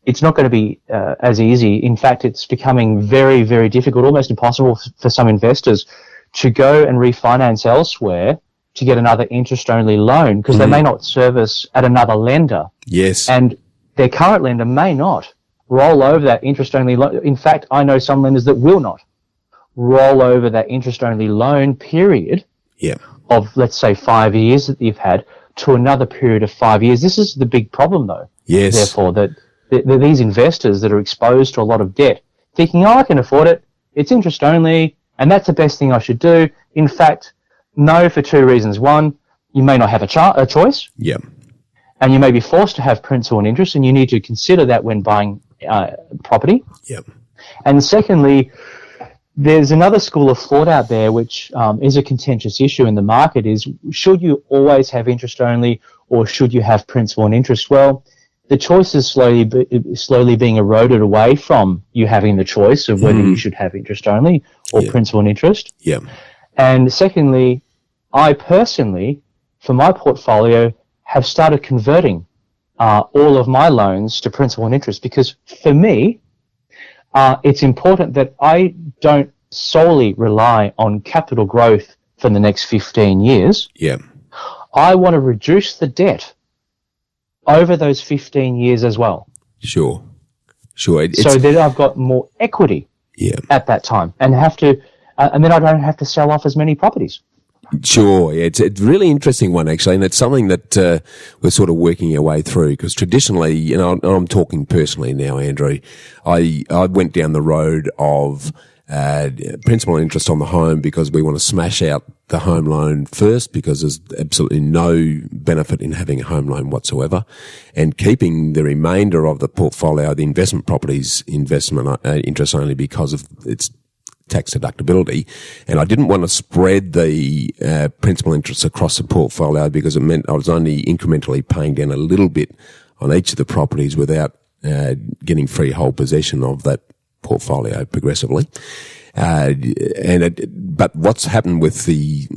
it's not going to be as easy. In fact, it's becoming very, very difficult, almost impossible for some investors to go and refinance elsewhere to get another interest-only loan, because they may not service at another lender. Yes. And their current lender may not roll over that interest-only loan. In fact, I know some lenders that will not roll over that interest-only loan period of, let's say, 5 years that you've had to another period of 5 years. This is the big problem, though. Yes. Therefore, that these investors that are exposed to a lot of debt, thinking, I can afford it, it's interest-only, and that's the best thing I should do. In fact, no, for two reasons. One, you may not have a choice. Yeah. And you may be forced to have principal and interest, and you need to consider that when buying property. Yeah. And secondly, there's another school of thought out there which is a contentious issue in the market, is should you always have interest only or should you have principal and interest? Well, the choice is slowly being eroded away from you having the choice of whether you should have interest only or principal and interest. Yeah. And secondly, I personally, for my portfolio, have started converting all of my loans to principal and interest, because for me, it's important that I don't solely rely on capital growth for the next 15 years. Yeah. I want to reduce the debt over those 15 years as well. Sure. So that I've got more equity at that time and and then I don't have to sell off as many properties. Sure, yeah, it's a really interesting one actually, and it's something that we're sort of working our way through, because traditionally, I'm talking personally now, Andrew, I went down the road of principal and interest on the home because we want to smash out the home loan first, because there's absolutely no benefit in having a home loan whatsoever, and keeping the remainder of the portfolio, the investment properties, investment interest only because of its tax deductibility. And I didn't want to spread the principal interest across the portfolio, because it meant I was only incrementally paying down a little bit on each of the properties without getting freehold possession of that portfolio progressively. But what's happened with the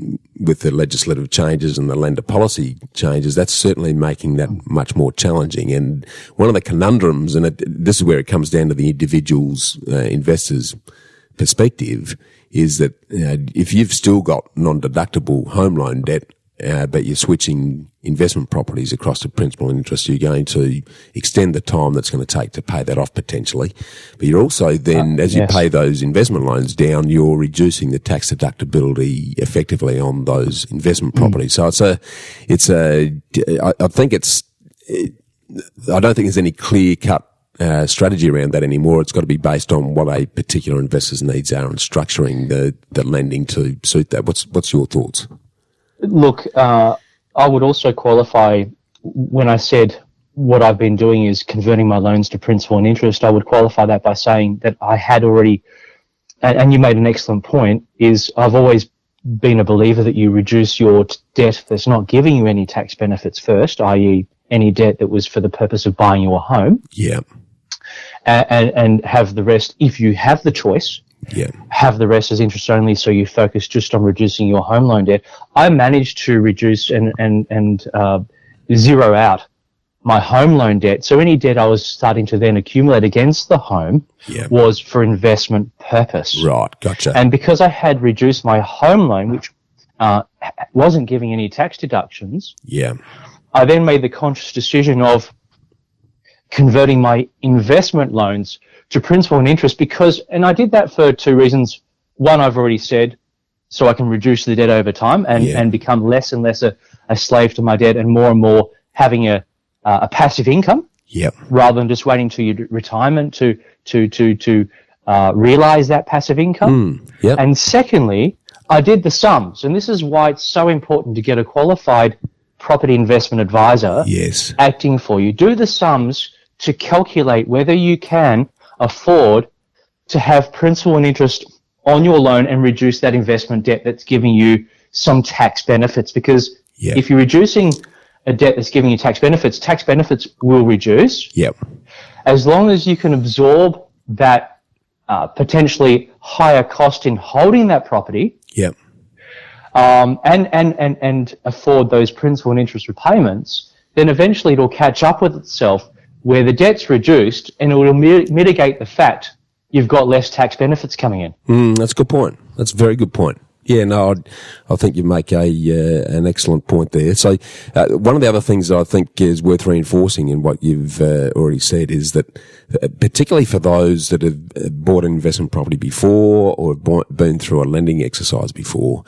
legislative changes and the lender policy changes, that's certainly making that much more challenging. And one of the conundrums, and this is where it comes down to the individual's investors' perspective, is that if you've still got non-deductible home loan debt, but you're switching investment properties across to principal and interest, you're going to extend the time that's going to take to pay that off potentially. But you're also then, as you pay those investment loans down, you're reducing the tax deductibility effectively on those investment properties. So I don't think there's any clear-cut strategy around that anymore. It's got to be based on what a particular investor's needs are and structuring the lending to suit that. What's your thoughts? Look, I would also qualify, when I said what I've been doing is converting my loans to principal and interest, I would qualify that by saying that I had already, and you made an excellent point, is I've always been a believer that you reduce your debt that's not giving you any tax benefits first, i.e. any debt that was for the purpose of buying you a home. Yeah. And have the rest, if you have the choice, have the rest as interest only, so you focus just on reducing your home loan debt. I managed to reduce and zero out my home loan debt. So any debt I was starting to then accumulate against the home was for investment purpose. Right, gotcha. And because I had reduced my home loan, which wasn't giving any tax deductions, I then made the conscious decision of converting my investment loans to principal and interest, and I did that for two reasons. One, I've already said, so I can reduce the debt over time and become less and less a slave to my debt, and more having a a passive income. Yep. Rather than just waiting till your retirement to realize that passive income. Yep. And secondly, I did the sums, and this is why it's so important to get a qualified property investment advisor acting for you. Do the sums to calculate whether you can afford to have principal and interest on your loan and reduce that investment debt that's giving you some tax benefits. Because if you're reducing a debt that's giving you tax benefits will reduce. Yep. As long as you can absorb that potentially higher cost in holding that property. Yep. And afford those principal and interest repayments, then eventually it'll catch up with itself where the debt's reduced, and it will mitigate the fact you've got less tax benefits coming in. That's a good point. That's a very good point. Yeah, no, I think you make an excellent point there. So one of the other things that I think is worth reinforcing in what you've already said is that particularly for those that have bought an investment property before or have been through a lending exercise before,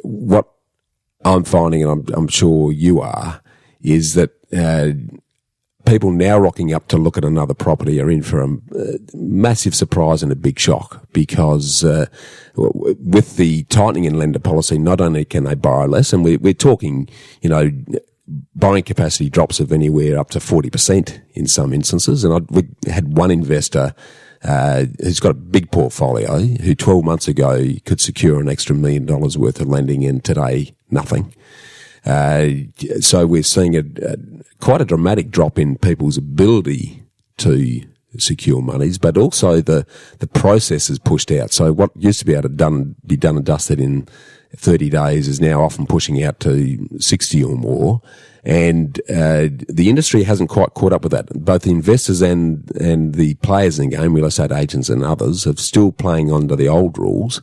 what I'm finding, and I'm sure you are, is that people now rocking up to look at another property are in for a massive surprise and a big shock, because with the tightening in lender policy, not only can they borrow less, and we're talking, borrowing capacity drops of anywhere up to 40% in some instances. And we had one investor who's got a big portfolio who 12 months ago could secure an extra $1 million worth of lending, and today nothing. So we're seeing quite a dramatic drop in people's ability to secure monies, but also the process is pushed out. So what used to be able to be done and dusted in 30 days is now often pushing out to 60 or more. And the industry hasn't quite caught up with that. Both the investors and the players in the game, real estate agents and others, are still playing under the old rules.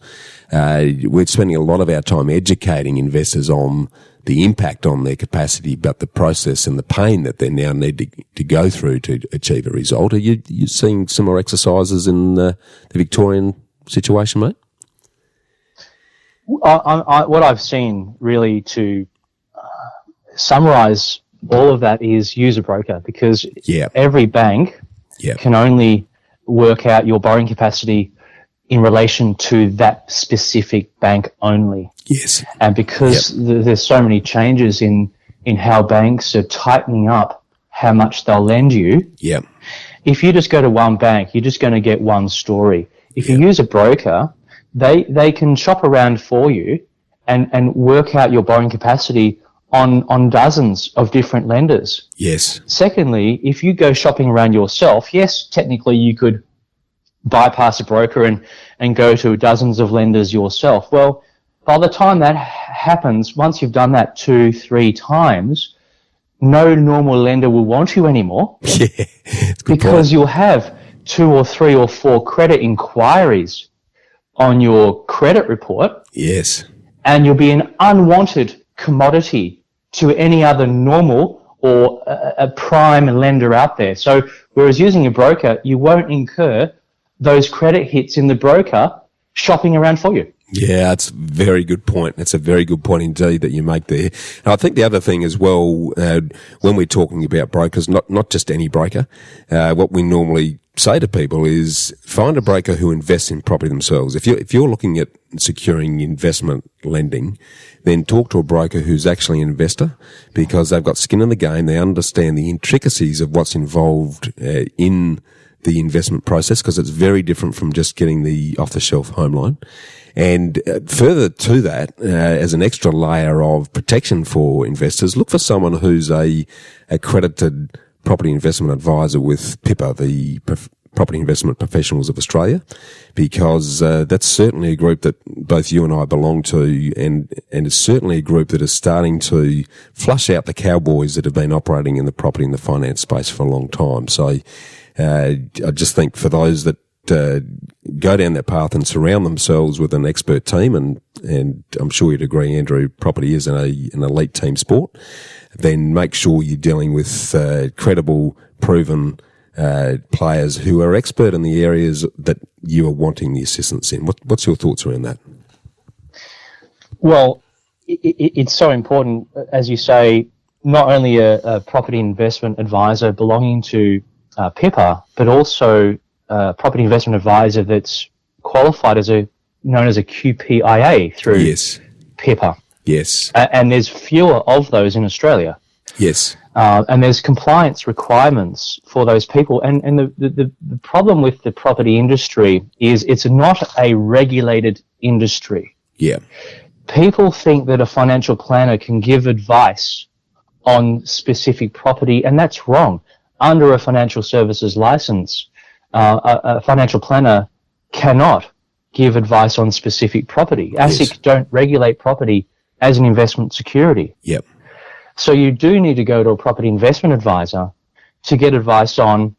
We're spending a lot of our time educating investors on the impact on their capacity, but the process and the pain that they now need to go through to achieve a result. Are you seeing similar exercises in the Victorian situation, mate? What I've seen, really, to summarise all of that, is use a broker, because every bank can only work out your borrowing capacity in relation to that specific bank only. Yes. And because there's so many changes in how banks are tightening up how much they'll lend you, if you just go to one bank, you're just going to get one story. If you use a broker, they can shop around for you and work out your borrowing capacity on dozens of different lenders. Yes. Secondly, if you go shopping around yourself, yes, technically you could bypass a broker and go to dozens of lenders yourself. Well, by the time that happens, once you've done that 2-3 times, no normal lender will want you anymore. Because you'll have 2 or 3 or 4 credit inquiries on your credit report. Yes. And you'll be an unwanted commodity to any other normal or a prime lender out there. So whereas using a broker, you won't incur those credit hits in the broker shopping around for you. Yeah, that's a very good point. That's a very good point indeed that you make there. And I think the other thing as well, when we're talking about brokers, not just any broker, what we normally say to people is find a broker who invests in property themselves. If you're looking at securing investment lending, then talk to a broker who's actually an investor, because they've got skin in the game. They understand the intricacies of what's involved in the investment process, because it's very different from just getting the off-the-shelf home loan. And further to that, as an extra layer of protection for investors, look for someone who's a accredited property investment advisor with PIPA, the Property Investment Professionals of Australia, because that's certainly a group that both you and I belong to, and it's certainly a group that is starting to flush out the cowboys that have been operating in the property and the finance space for a long time. So I just think for those that go down that path and surround themselves with an expert team, and I'm sure you'd agree, Andrew, property is an elite team sport, then make sure you're dealing with credible, proven players who are expert in the areas that you are wanting the assistance in. What's your thoughts around that? Well, it's so important, as you say, not only a property investment advisor belonging to PIPA, but also a property investment advisor that's qualified as known as a QPIA through Yes. PIPA. Yes. And there's fewer of those in Australia. Yes. And there's compliance requirements for those people. And the problem with the property industry is it's not a regulated industry. Yeah. People think that a financial planner can give advice on specific property, and that's wrong. Under a financial services license, a financial planner cannot give advice on specific property. ASIC don't regulate property as an investment security. Yep. So you do need to go to a property investment advisor to get advice on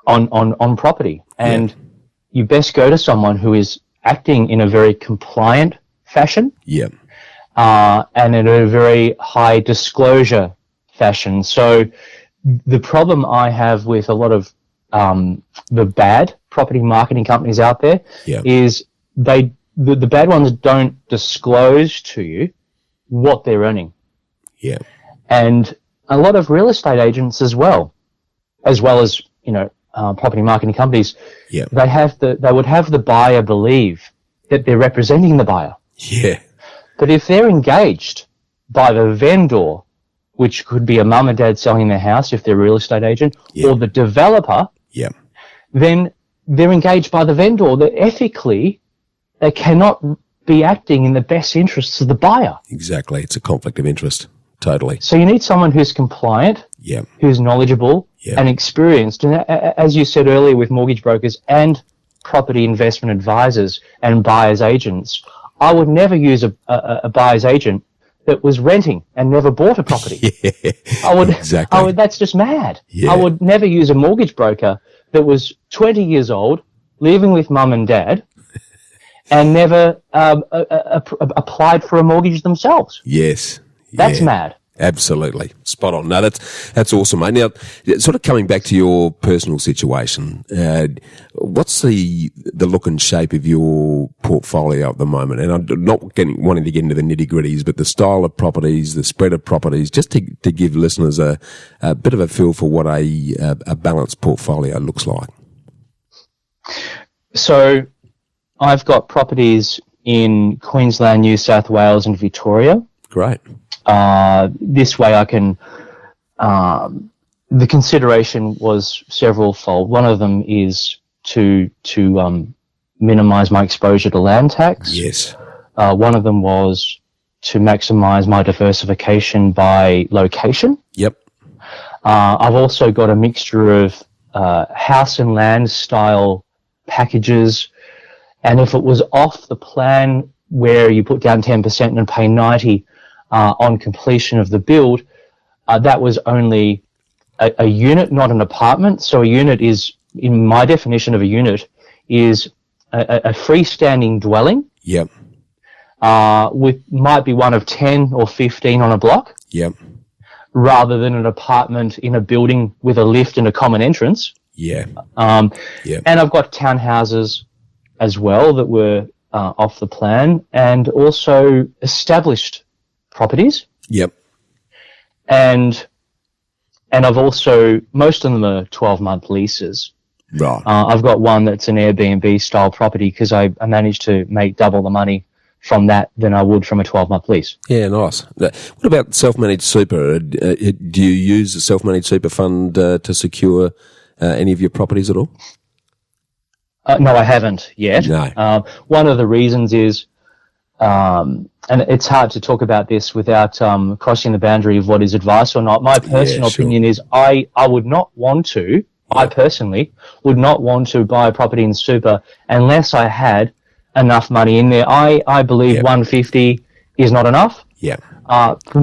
property. And you best go to someone who is acting in a very compliant fashion. Yep. And in a very high disclosure fashion. So the problem I have with a lot of the bad property marketing companies out there is the bad ones don't disclose to you what they're earning. Yeah. And a lot of real estate agents as well as, property marketing companies, they would have the buyer believe that they're representing the buyer. Yeah. But if they're engaged by the vendor, which could be a mum and dad selling their house if they're a real estate agent, or the developer, then they're engaged by the vendor. That ethically, they cannot be acting in the best interests of the buyer. Exactly. It's a conflict of interest. Totally. So you need someone who's compliant, who's knowledgeable and experienced. And as you said earlier with mortgage brokers and property investment advisors and buyer's agents, I would never use a buyer's agent that was renting and never bought a property. Exactly. That's just mad. Yeah. I would never use a mortgage broker that was 20 years old, living with mum and dad, and never applied for a mortgage themselves. Yes. That's mad. Absolutely. Spot on. No, that's awesome, mate. Now, sort of coming back to your personal situation, what's the look and shape of your portfolio at the moment? And I'm not wanting to get into the nitty-gritties, but the style of properties, the spread of properties, just to give listeners a bit of a feel for what a balanced portfolio looks like. So I've got properties in Queensland, New South Wales and Victoria. Great. This way I can, the consideration was several-fold. One of them is to minimize my exposure to land tax. Yes. One of them was to maximize my diversification by location. Yep. I've also got a mixture of house and land style packages. And if it was off the plan where you put down 10% and pay 90% on completion of the build, that was only a unit, not an apartment. So a unit is, in my definition of a unit, is a freestanding dwelling. Yep. Might be one of 10 or 15 on a block. Yep. Rather than an apartment in a building with a lift and a common entrance. Yeah. And I've got townhouses as well that were off the plan, and also established properties. Yep. And I've also, most of them are 12-month leases. Right. I've got one that's an Airbnb style property because I managed to make double the money from that than I would from a 12-month lease. Yeah, nice. What about self-managed super? Do you use a self-managed super fund to secure any of your properties at all? No, I haven't yet. No. One of the reasons is, and it's hard to talk about this without crossing the boundary of what is advice or not. My personal opinion is I would not want to, I personally would not want to buy a property in super unless I had enough money in there. I believe 150 is not enough. Yeah.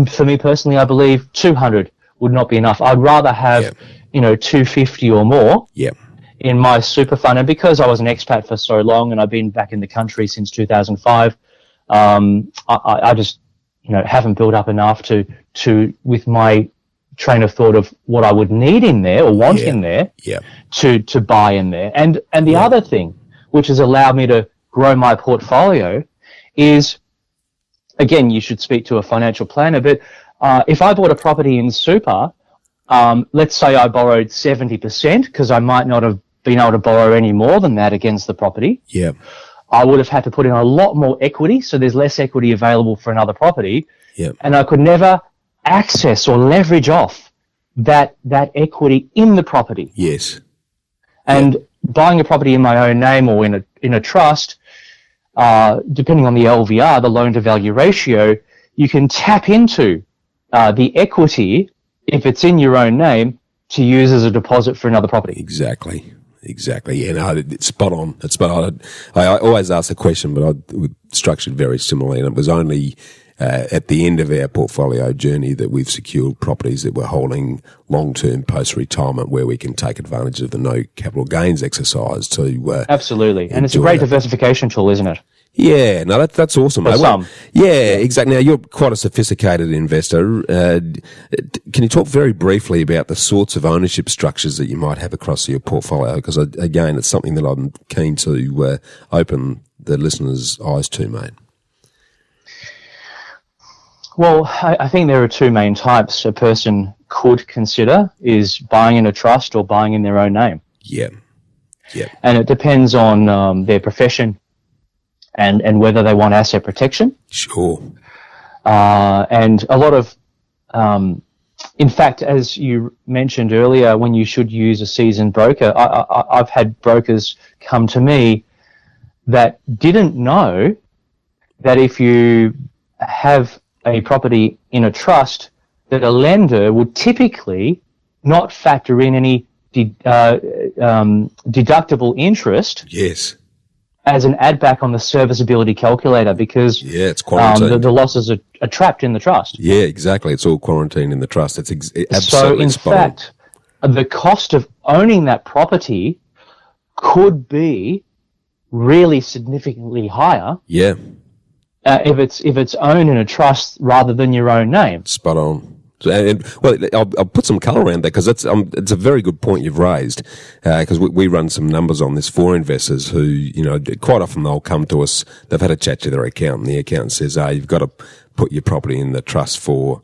For me personally, I believe 200 would not be enough. I'd rather have, 250 or more. Yeah. In my super fund. And because I was an expat for so long and I've been back in the country since 2005, I just, haven't built up enough to with my train of thought of what I would need in there or want in there to buy in there. And the other thing, which has allowed me to grow my portfolio, is, again, you should speak to a financial planner, but If I bought a property in super, let's say I borrowed 70% because I might not have been able to borrow any more than that against the property. Yeah. I would have had to put in a lot more equity, so there's less equity available for another property. Yeah. And I could never access or leverage off that equity in the property. Yes. And buying a property in my own name or in a trust, depending on the LVR, the loan to value ratio, you can tap into the equity, if it's in your own name, to use as a deposit for another property. Exactly. Yeah, no, it's spot on. It's spot on. I always ask the question, but I structured very similarly, and it was only at the end of our portfolio journey that we've secured properties that we're holding long-term post-retirement where we can take advantage of the no capital gains exercise to absolutely, and it's a great diversification tool, isn't it? Yeah, no, that's awesome. For some. Yeah, exactly. Now, you're quite a sophisticated investor. Can you talk very briefly about the sorts of ownership structures that you might have across your portfolio? Because, again, it's something that I'm keen to open the listeners' eyes to, mate. Well, I think there are two main types a person could consider, is buying in a trust or buying in their own name. Yeah. And it depends on their profession and whether they want asset protection. Sure. And a lot of, in fact, as you mentioned earlier, when you should use a seasoned broker, I've had brokers come to me that didn't know that if you have a property in a trust, that a lender would typically not factor in any deductible interest. Yes. As an add back on the serviceability calculator, because it's quarantined. The losses are trapped in the trust. Yeah, exactly. It's all quarantined in the trust. It's absolutely so. In fact, the cost of owning that property could be really significantly higher. Yeah. If it's owned in a trust rather than your own name. Spot on. I'll put some colour around that because it's a very good point you've raised. Because we run some numbers on this for investors who, quite often they'll come to us. They've had a chat to their accountant. The accountant says, "You've got to put your property in the trust for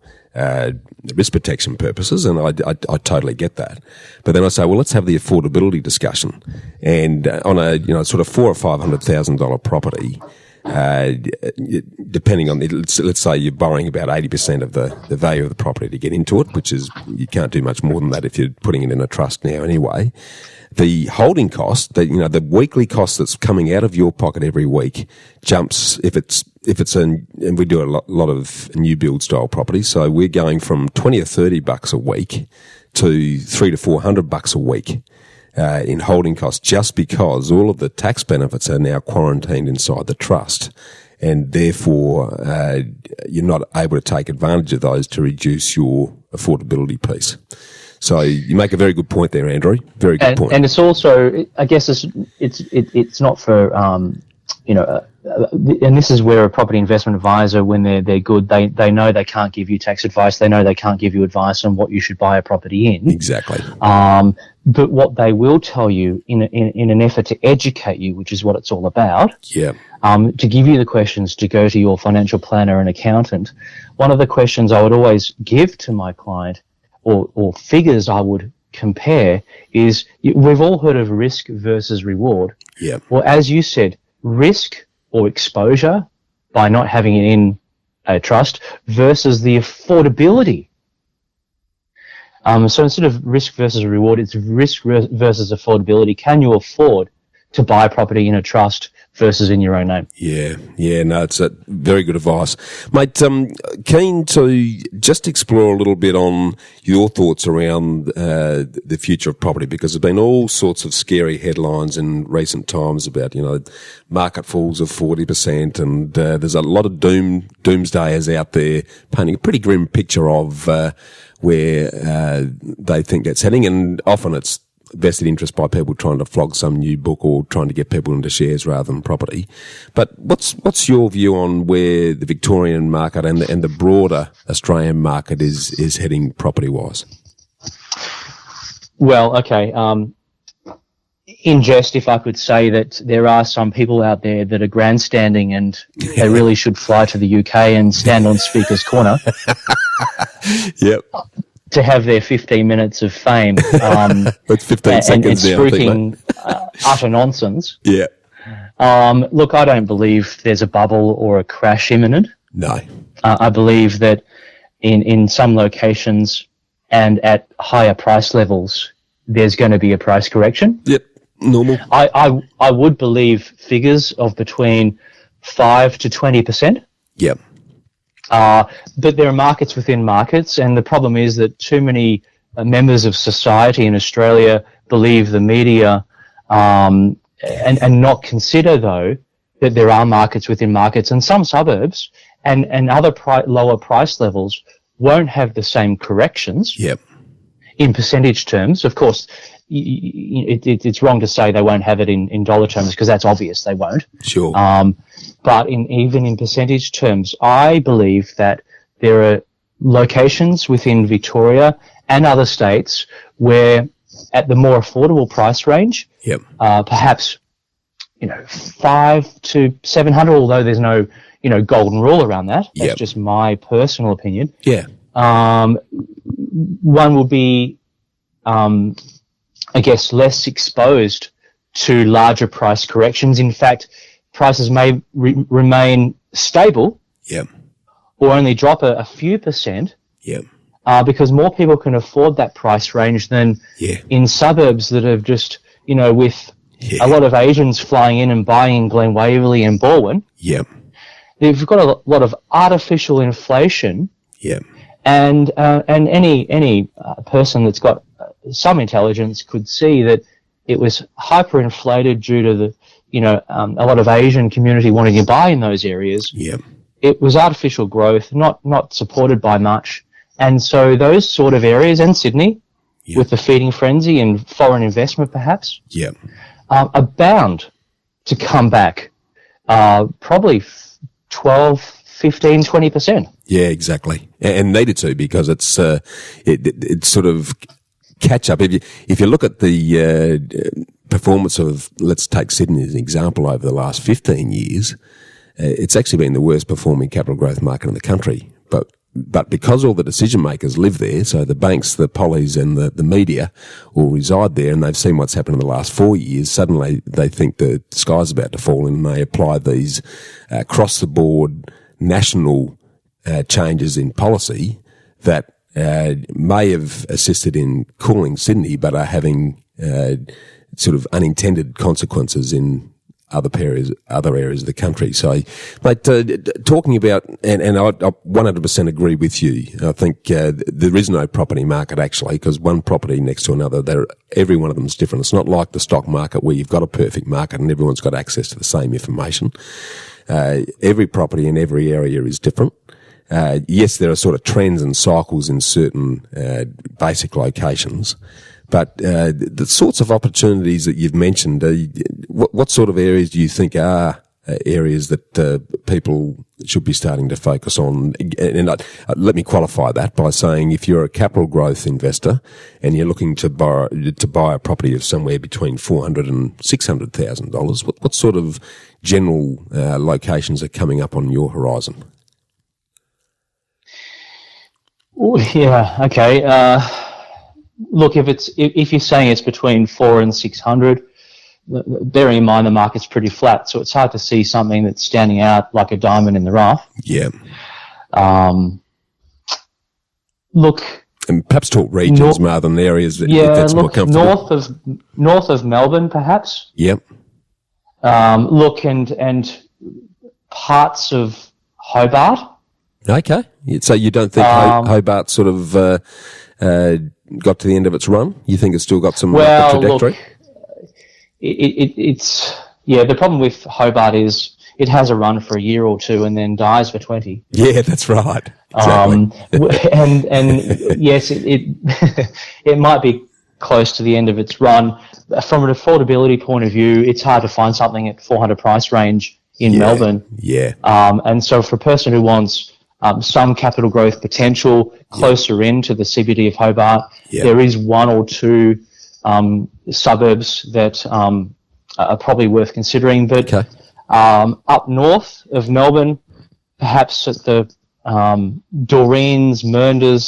risk protection purposes," and I totally get that. But then I say, well, let's have the affordability discussion. And on a sort of $400,000 or $500,000 property. Depending on let's say you're borrowing about 80% of the value of the property to get into it, which is, you can't do much more than that if you're putting it in a trust now anyway. The holding cost, the weekly cost that's coming out of your pocket every week jumps if it's and we do a lot of new build style properties. So we're going from $20 or $30 a week to $300 to $400 a week. In holding costs, just because all of the tax benefits are now quarantined inside the trust, and therefore you're not able to take advantage of those to reduce your affordability piece. So you make a very good point there, Andrew. Very good point. And it's also, I guess, it's not for and this is where a property investment advisor, when they're good, they know they can't give you tax advice. They know they can't give you advice on what you should buy a property in. Exactly. But what they will tell you in an effort to educate you, which is what it's all about. Yeah. To give you the questions to go to your financial planner and accountant. One of the questions I would always give to my client, or figures I would compare, is we've all heard of risk versus reward. Yeah. Well, as you said, risk or exposure by not having it in a trust versus the affordability. So instead of risk versus reward, it's risk versus affordability. Can you afford to buy property in a trust versus in your own name? Yeah, no, it's very good advice. Mate, keen to just explore a little bit on your thoughts around the future of property, because there's been all sorts of scary headlines in recent times about, market falls of 40%, and there's a lot of doomsdayers out there painting a pretty grim picture of where they think that's heading, and often it's vested interest by people trying to flog some new book or trying to get people into shares rather than property. But what's your view on where the Victorian market and the broader Australian market is heading property wise? Well, okay. in jest, if I could say that there are some people out there that are grandstanding and they really should fly to the UK and stand on Speaker's Corner. Yep. To have their 15 minutes of fame. That's 15 seconds and now, spruiking utter nonsense. Yeah. Look, I don't believe there's a bubble or a crash imminent. No. I believe that in some locations and at higher price levels, there's going to be a price correction. Yep. Normal. I would believe figures of between 5 to 20%. Yep. But there are markets within markets, and the problem is that too many members of society in Australia believe the media and not consider, though, that there are markets within markets, and some suburbs and other lower price levels won't have the same corrections. Yep. In percentage terms. Of course, it's wrong to say they won't have it in dollar terms, because that's obvious they won't. Sure. But even in percentage terms, I believe that there are locations within Victoria and other states where, at the more affordable price range, yep. Perhaps 5 to 700. Although there's no golden rule around that. That's yep. just my personal opinion. Yeah. One will be, I guess, less exposed to larger price corrections. In fact, prices may remain stable, yep. or only drop a few percent, yep. Because more people can afford that price range than in suburbs that have just, with a lot of Asians flying in and buying in Glen Waverley and Balwyn. Yep. They've got a lot of artificial inflation. Yep. And any person that's got some intelligence could see that it was hyperinflated due to the a lot of Asian community wanting to buy in those areas. Yep. It was artificial growth, not supported by much, and so those sort of areas, and Sydney, with the feeding frenzy and foreign investment, perhaps, are bound to come back. Probably 12, 15, 20%. Yeah, exactly, and needed to, because it's it's sort of catch up. If you look at the performance of, let's take Sydney as an example, over the last 15 years, it's actually been the worst performing capital growth market in the country. But because all the decision makers live there, so the banks, the pollies and the media all reside there, and they've seen what's happened in the last 4 years, suddenly they think the sky's about to fall, and they apply these across the board national changes in policy that may have assisted in cooling Sydney, but are having sort of unintended consequences in other areas of the country. So, mate, talking about, and I 100% agree with you. I think there is no property market, actually, because one property next to another, every one of them is different. It's not like the stock market where you've got a perfect market and everyone's got access to the same information. Every property in every area is different. Yes, there are sort of trends and cycles in certain basic locations, but the sorts of opportunities that you've mentioned, what sort of areas do you think are areas that people should be starting to focus on? And let me qualify that by saying, if you're a capital growth investor and you're looking to buy a property of somewhere between $400,000 and $600,000, what sort of general locations are coming up on your horizon? Oh, yeah. Okay. Look, if you're saying it's between 4 and 600, bearing in mind the market's pretty flat, so it's hard to see something that's standing out like a diamond in the rough. Yeah. Look. And perhaps talk regions rather than areas that that's more comfortable. North of Melbourne, perhaps. Yep. Look, and parts of Hobart. Okay. So you don't think Hobart sort of got to the end of its run? You think it's still got some trajectory? Look, it's the problem with Hobart is it has a run for a year or two and then dies for 20. Yeah, that's right. Exactly. And yes, it might be close to the end of its run. From an affordability point of view, it's hard to find something at 400 price range in Melbourne. Yeah. And so for a person who wants some capital growth potential closer in to the CBD of Hobart, there is one or two suburbs that are probably worth considering. But Okay. Up north of Melbourne, perhaps at the Doreen's, Merndas,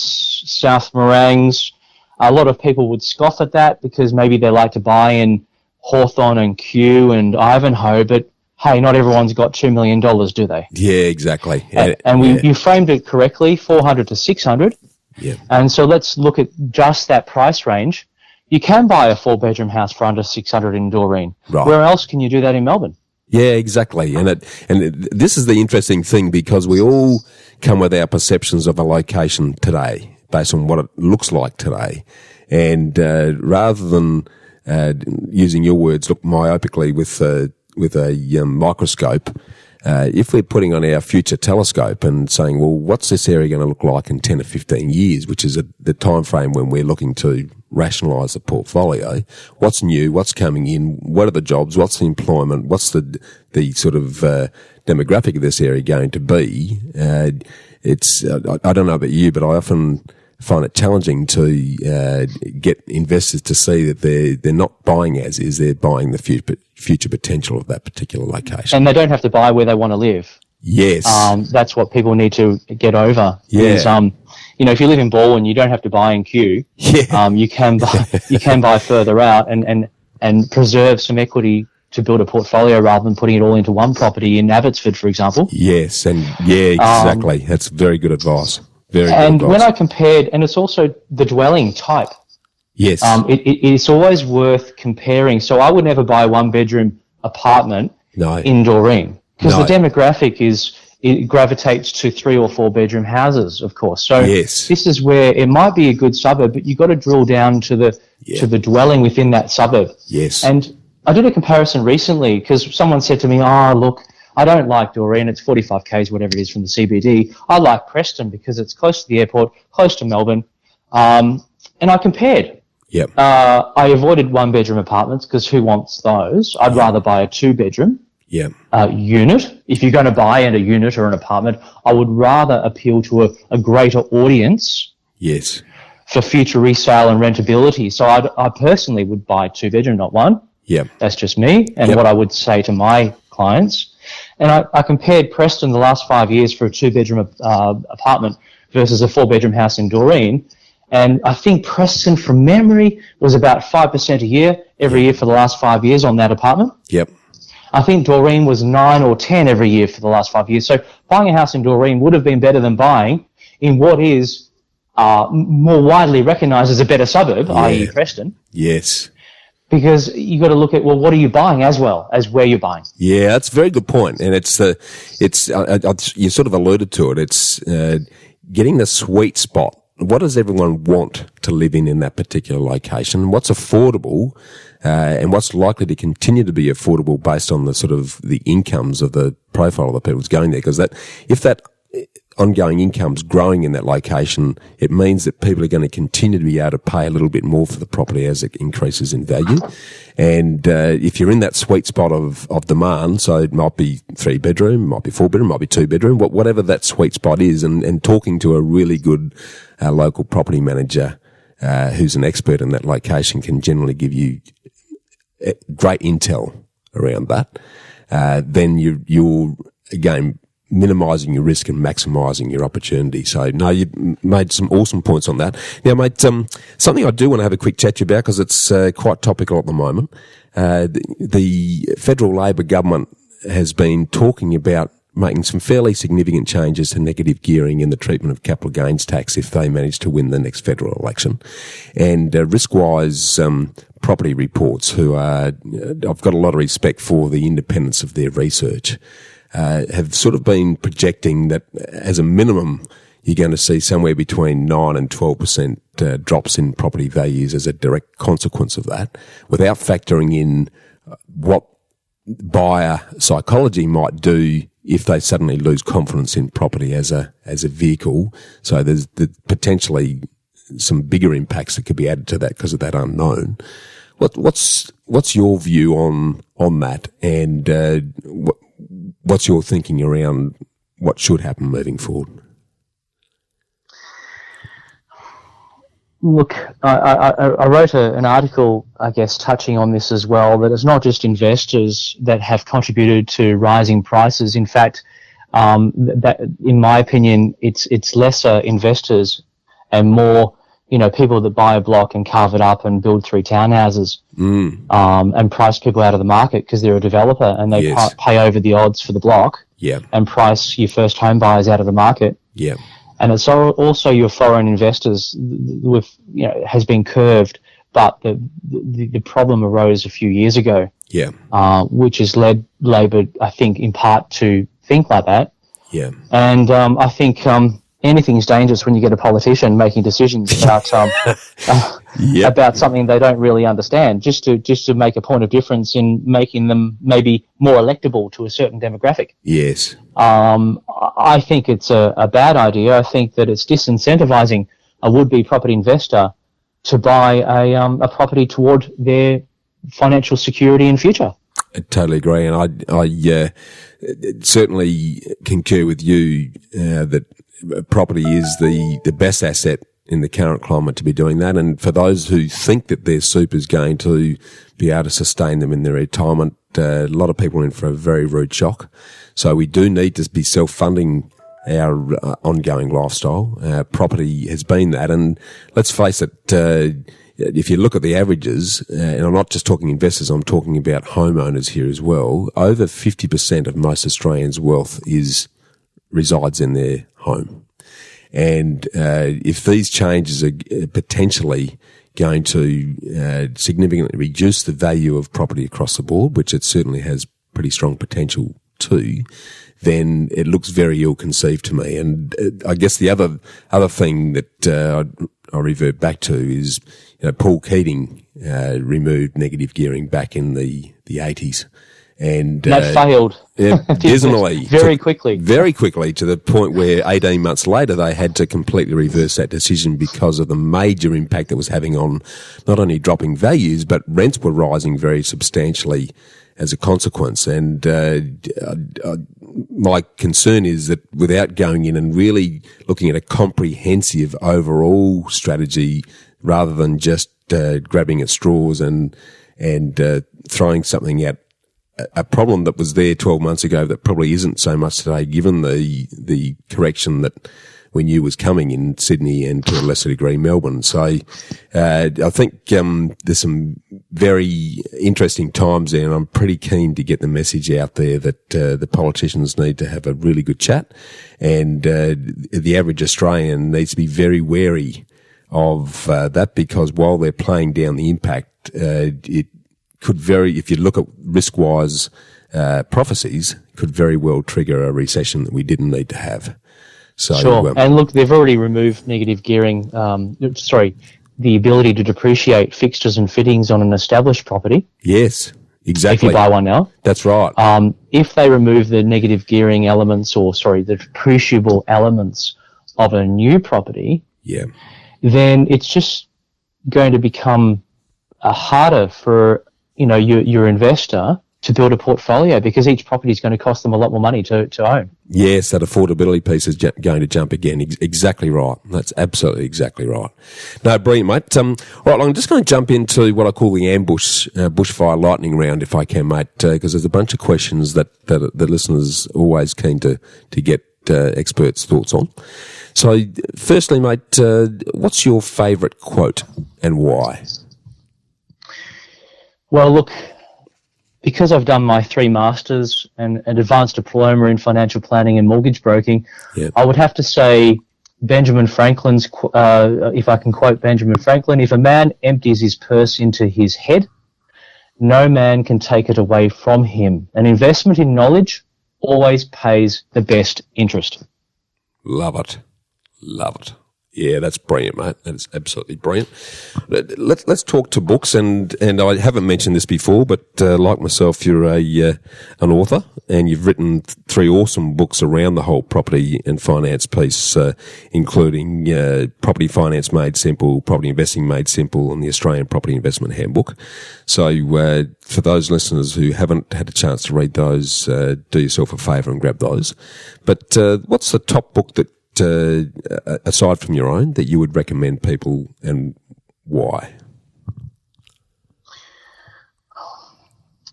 South Morangs, a lot of people would scoff at that because maybe they like to buy in Hawthorne and Kew and Ivanhoe, but hey, not everyone's got $2 million, do they? Yeah, exactly. You framed it correctly, 400 to 600. Yeah. And so let's look at just that price range. You can buy a 4-bedroom house for under 600 in Doreen. Right. Where else can you do that in Melbourne? Yeah, exactly. And this is the interesting thing, because we all come with our perceptions of a location today based on what it looks like today. And rather than using your words, look myopically with a microscope, if we're putting on our future telescope and saying, well, what's this area going to look like in 10 or 15 years, which is the time frame when we're looking to rationalise the portfolio, what's new, what's coming in, what are the jobs, what's the employment, what's the sort of demographic of this area going to be? I don't know about you, but I often find it challenging to get investors to see that they're not buying as is, they're buying the future potential of that particular location. And they don't have to buy where they want to live. Yes. That's what people need to get over. Yeah. Is, if you live in Baldwin, you don't have to buy in Kew. Yeah. You can buy further out and preserve some equity to build a portfolio rather than putting it all into one property in Abbotsford, for example. Yes, and yeah, exactly. That's very good advice. Very good advice. When I compared, and it's also the dwelling type. Yes. It's always worth comparing. So I would never buy a 1-bedroom apartment in Doreen because the demographic it gravitates to 3 or 4-bedroom houses, of course. So this is where it might be a good suburb, but you've got to drill down to the dwelling within that suburb. Yes. And I did a comparison recently because someone said to me, look, I don't like Doreen. It's 45 k's, whatever it is, from the CBD. I like Preston because it's close to the airport, close to Melbourne. And I compared. Yep. I avoided 1-bedroom apartments because who wants those? I'd rather buy a 2-bedroom unit. If you're going to buy in a unit or an apartment, I would rather appeal to a greater audience. Yes. For future resale and rentability. So I personally would buy 2-bedroom, not 1. Yeah. That's just me and what I would say to my clients. And I compared Preston the last 5 years for a 2-bedroom apartment versus a 4-bedroom house in Doreen. And I think Preston, from memory, was about 5% a year every year for the last 5 years on that apartment. Yep. I think Doreen was 9 or 10 every year for the last 5 years. So buying a house in Doreen would have been better than buying in what is more widely recognised as a better suburb, i.e. Preston. Yes. Because you got to look at, well, what are you buying as well as where you're buying? Yeah, that's a very good point. And you sort of alluded to it. It's getting the sweet spot. What does everyone want to live in that particular location? What's affordable, and what's likely to continue to be affordable based on the sort of the incomes of the profile of the people who's going there? Because if that ongoing income's growing in that location, it means that people are going to continue to be able to pay a little bit more for the property as it increases in value. And if you're in that sweet spot of demand, so it might be 3-bedroom, it might be 4-bedroom, it might be 2-bedroom, whatever that sweet spot is, and talking to a really good local property manager who's an expert in that location can generally give you great intel around that. Then you're again minimising your risk and maximising your opportunity. So, no, you made some awesome points on that. Now, mate, something I do want to have a quick chat to you about because it's quite topical at the moment. The federal Labor government has been talking about making some fairly significant changes to negative gearing in the treatment of capital gains tax if they manage to win the next federal election. And Riskwise Property Reports, who are, I've got a lot of respect for the independence of their research, have sort of been projecting that as a minimum you're going to see somewhere between 9 and 12% drops in property values as a direct consequence of that, without factoring in what buyer psychology might do if they suddenly lose confidence in property as a vehicle. So there's potentially some bigger impacts that could be added to that because of that unknown. What's your view on that, and what's your thinking around what should happen moving forward? Look, I wrote an article, I guess, touching on this as well, that it's not just investors that have contributed to rising prices. In fact, that, in my opinion, it's lesser investors and more, people that buy a block and carve it up and build 3 townhouses, and price people out of the market because they're a developer and they pay over the odds for the block, and price your first home buyers out of the market. Yeah. And it's also your foreign investors with, has been curved, but the problem arose a few years ago. Yeah. Which has led Labor, I think, in part to think like that. Yeah. And I think anything's dangerous when you get a politician making decisions about about something they don't really understand, just to make a point of difference in making them maybe more electable to a certain demographic. Yes. I think it's a bad idea. I think that it's disincentivizing a would-be property investor to buy a property toward their financial security and future. I totally agree, and I certainly concur with you that property is the best asset in the current climate to be doing that. And for those who think that their super is going to be able to sustain them in their retirement, a lot of people are in for a very rude shock. So we do need to be self-funding our ongoing lifestyle. Property has been that, and let's face it, if you look at the averages, and I'm not just talking investors, I'm talking about homeowners here as well, over 50% of most Australians' wealth resides in their home. And if these changes are potentially going to significantly reduce the value of property across the board, which it certainly has pretty strong potential to, then it looks very ill-conceived to me. And I guess the other thing that I revert back to is, Paul Keating removed negative gearing back in the 80s. And that failed dismally, very quickly to the point where 18 months later they had to completely reverse that decision because of the major impact it was having on not only dropping values, but rents were rising very substantially as a consequence. And my concern is that without going in and really looking at a comprehensive overall strategy, rather than just grabbing at straws and throwing something at a problem that was there 12 months ago that probably isn't so much today, given the correction that we knew was coming in Sydney and to a lesser degree Melbourne. So I think there's some very interesting times there, and I'm pretty keen to get the message out there that the politicians need to have a really good chat, and the average Australian needs to be very wary of that, because while they're playing down the impact, it could if you look at risk-wise prophecies, could very well trigger a recession that we didn't need to have. So, sure. And look, they've already removed negative gearing, the ability to depreciate fixtures and fittings on an established property. Yes, exactly. If you buy one now. That's right. If they remove the negative gearing elements, the depreciable elements of a new property, then it's just going to become harder for your investor to build a portfolio, because each property is going to cost them a lot more money to own. Yes, that affordability piece is going to jump again. Exactly right. That's absolutely exactly right. No, brilliant, mate. All right, I'm just going to jump into what I call the ambush, bushfire lightning round, if I can, mate, because there's a bunch of questions that the listeners are always keen to get experts' thoughts on. So, firstly, mate, what's your favourite quote and why? Well, look, because I've done my 3 masters and an advanced diploma in financial planning and mortgage broking, I would have to say Benjamin Franklin's, if I can quote Benjamin Franklin, if a man empties his purse into his head, no man can take it away from him. An investment in knowledge always pays the best interest. Love it. Love it. Yeah, that's brilliant, mate. That is absolutely brilliant. Let's talk to books, and I haven't mentioned this before, but like myself, you're an author, and you've written 3 awesome books around the whole property and finance piece, including Property Finance Made Simple, Property Investing Made Simple, and the Australian Property Investment Handbook. So for those listeners who haven't had a chance to read those, do yourself a favour and grab those. But what's the top book that aside from your own, that you would recommend people, and why?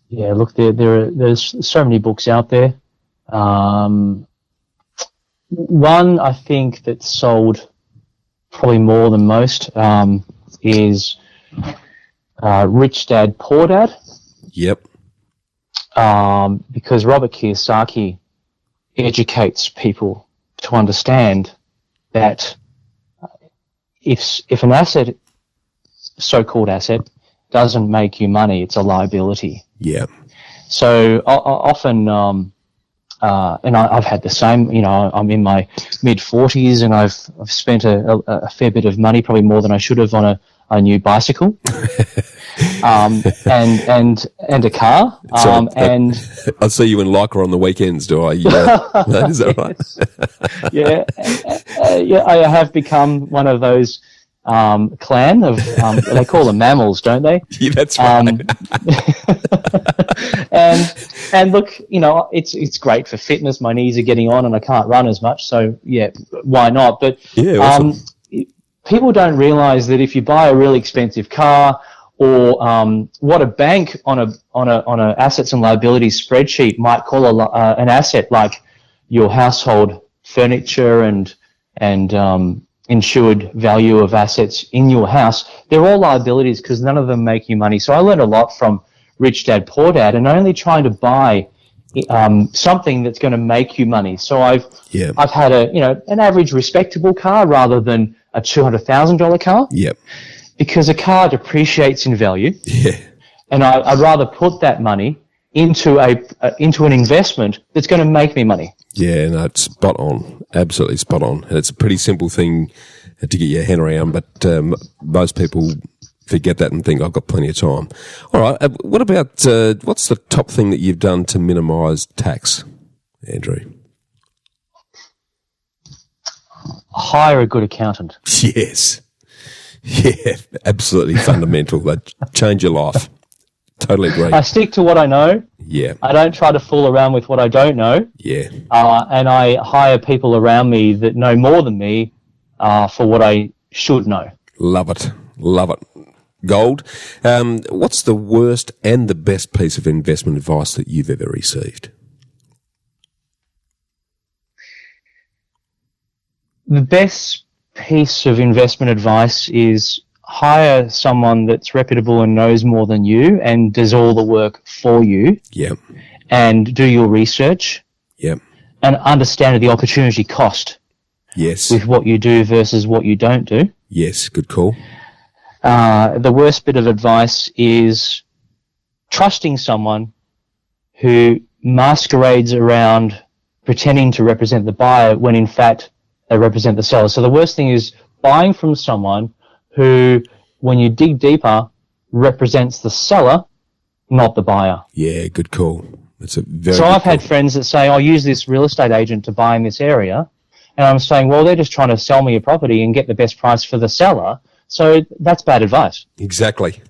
Yeah, look, there's so many books out there. One I think that's sold probably more than most is Rich Dad, Poor Dad. Yep. Because Robert Kiyosaki educates people to understand that if an asset, so-called asset, doesn't make you money, it's a liability. Yeah. So often, and I've had the same. You know, I'm in my mid-40s, and I've spent a fair bit of money, probably more than I should have, on a new bicycle, and a car. And I see you in Lycra on the weekends. Do I? No, is that right? Yeah, yeah. I have become one of those clan of they call them mammals, don't they? Yeah, that's right. And look, you know, it's great for fitness. My knees are getting on, and I can't run as much. So yeah, why not? But yeah, awesome. People don't realise that if you buy a really expensive car, or what a bank on a assets and liabilities spreadsheet might call an asset, like your household furniture and insured value of assets in your house, they're all liabilities because none of them make you money. So I learned a lot from Rich Dad, Poor Dad, and only trying to buy something that's going to make you money. So I've had an average respectable car rather than a $200,000 car. Yep. Because a car depreciates in value. Yeah. And I'd rather put that money into an investment that's going to make me money. Yeah, no, it's spot on. Absolutely spot on. And it's a pretty simple thing to get your head around, but most people forget that and think, I've got plenty of time. All right, what about, what's the top thing that you've done to minimise tax, Andrew? Hire a good accountant. Yes. Yeah, absolutely fundamental. That change your life. Totally agree. I stick to what I know. Yeah. I don't try to fool around with what I don't know. Yeah. And I hire people around me that know more than me for what I should know. Love it. Love it. Gold. What's the worst and the best piece of investment advice that you've ever received? The best piece of investment advice is hire someone that's reputable and knows more than you and does all the work for you. Yeah. And do your research. Yeah. And understand the opportunity cost. Yes. With what you do versus what you don't do. Yes, good call. The worst bit of advice is trusting someone who masquerades around pretending to represent the buyer when in fact they represent the seller. So the worst thing is buying from someone who, when you dig deeper, represents the seller, not the buyer. Yeah, good call. That's a very So good I've had call. friends that say, I'll use this real estate agent to buy in this area. And I'm saying, well, they're just trying to sell me a property and get the best price for the seller. So that's bad advice. Exactly.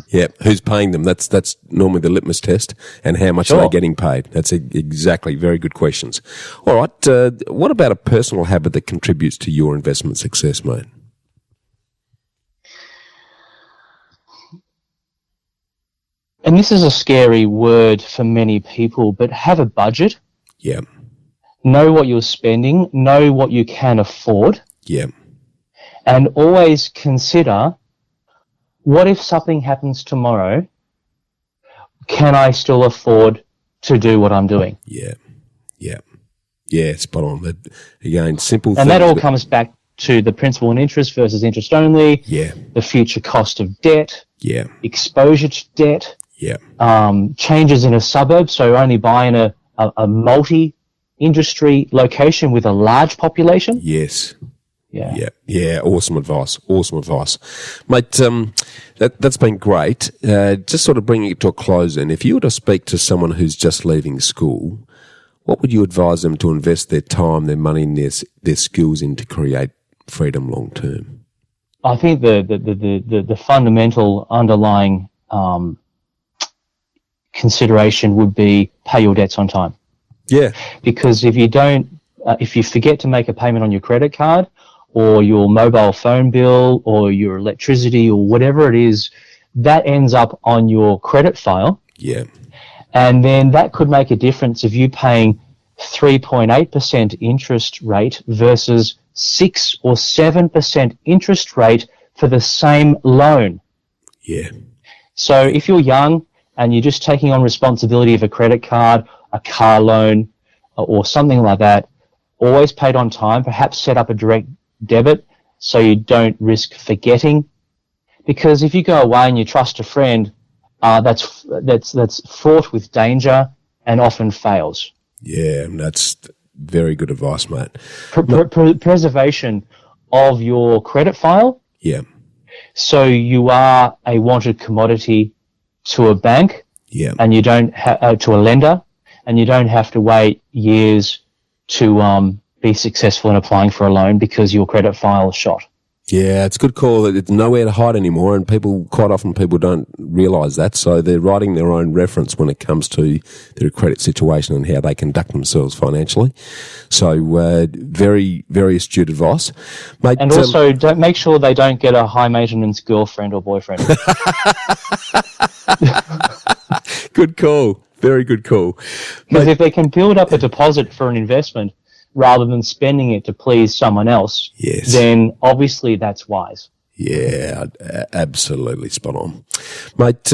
Yeah, who's paying them? That's normally the litmus test, and how much are they getting paid? That's exactly very good questions. All right, what about a personal habit that contributes to your investment success, mate? And this is a scary word for many people, but have a budget. Yeah. Know what you're spending. Know what you can afford. Yeah. And always consider, what if something happens tomorrow? Can I still afford to do what I'm doing? Yeah. Yeah. Yeah, spot on. But again, simple things. And that all comes back to the principal and interest versus interest only. Yeah. The future cost of debt. Yeah. Exposure to debt. Yeah. Changes in a suburb, so only buy in a multi-industry location with a large population. Yes. Yeah. Yeah. Yeah. Awesome advice. Awesome advice. Mate, that's been great. Just sort of bringing it to a close then, if you were to speak to someone who's just leaving school, what would you advise them to invest their time, their money, and their skills in to create freedom long term? I think the fundamental underlying consideration would be pay your debts on time. Yeah. Because if you don't if you forget to make a payment on your credit card or your mobile phone bill or your electricity or whatever it is, that ends up on your credit file. Yeah. And then that could make a difference of you paying 3.8% interest rate versus 6 or 7% interest rate for the same loan. Yeah. So if you're young and you're just taking on responsibility of a credit card, a car loan, or something like that, always paid on time, perhaps set up a direct debit so you don't risk forgetting. Because if you go away and you trust a friend, that's fraught with danger and often fails. Yeah, that's very good advice, mate. Preservation of your credit file. Yeah. So you are a wanted commodity to a bank. Yeah. And you don't to a lender, and you don't have to wait years to be successful in applying for a loan because your credit file is shot. Yeah, it's a good call. It's nowhere to hide anymore, and quite often people don't realise that, so they're writing their own reference when it comes to their credit situation and how they conduct themselves financially. So, very, very astute advice, mate. And also, don't make sure they don't get a high maintenance girlfriend or boyfriend. Good call. Very good call. Because if they can build up a deposit for an investment rather than spending it to please someone else, yes, then obviously that's wise. Yeah, absolutely spot on. Mate,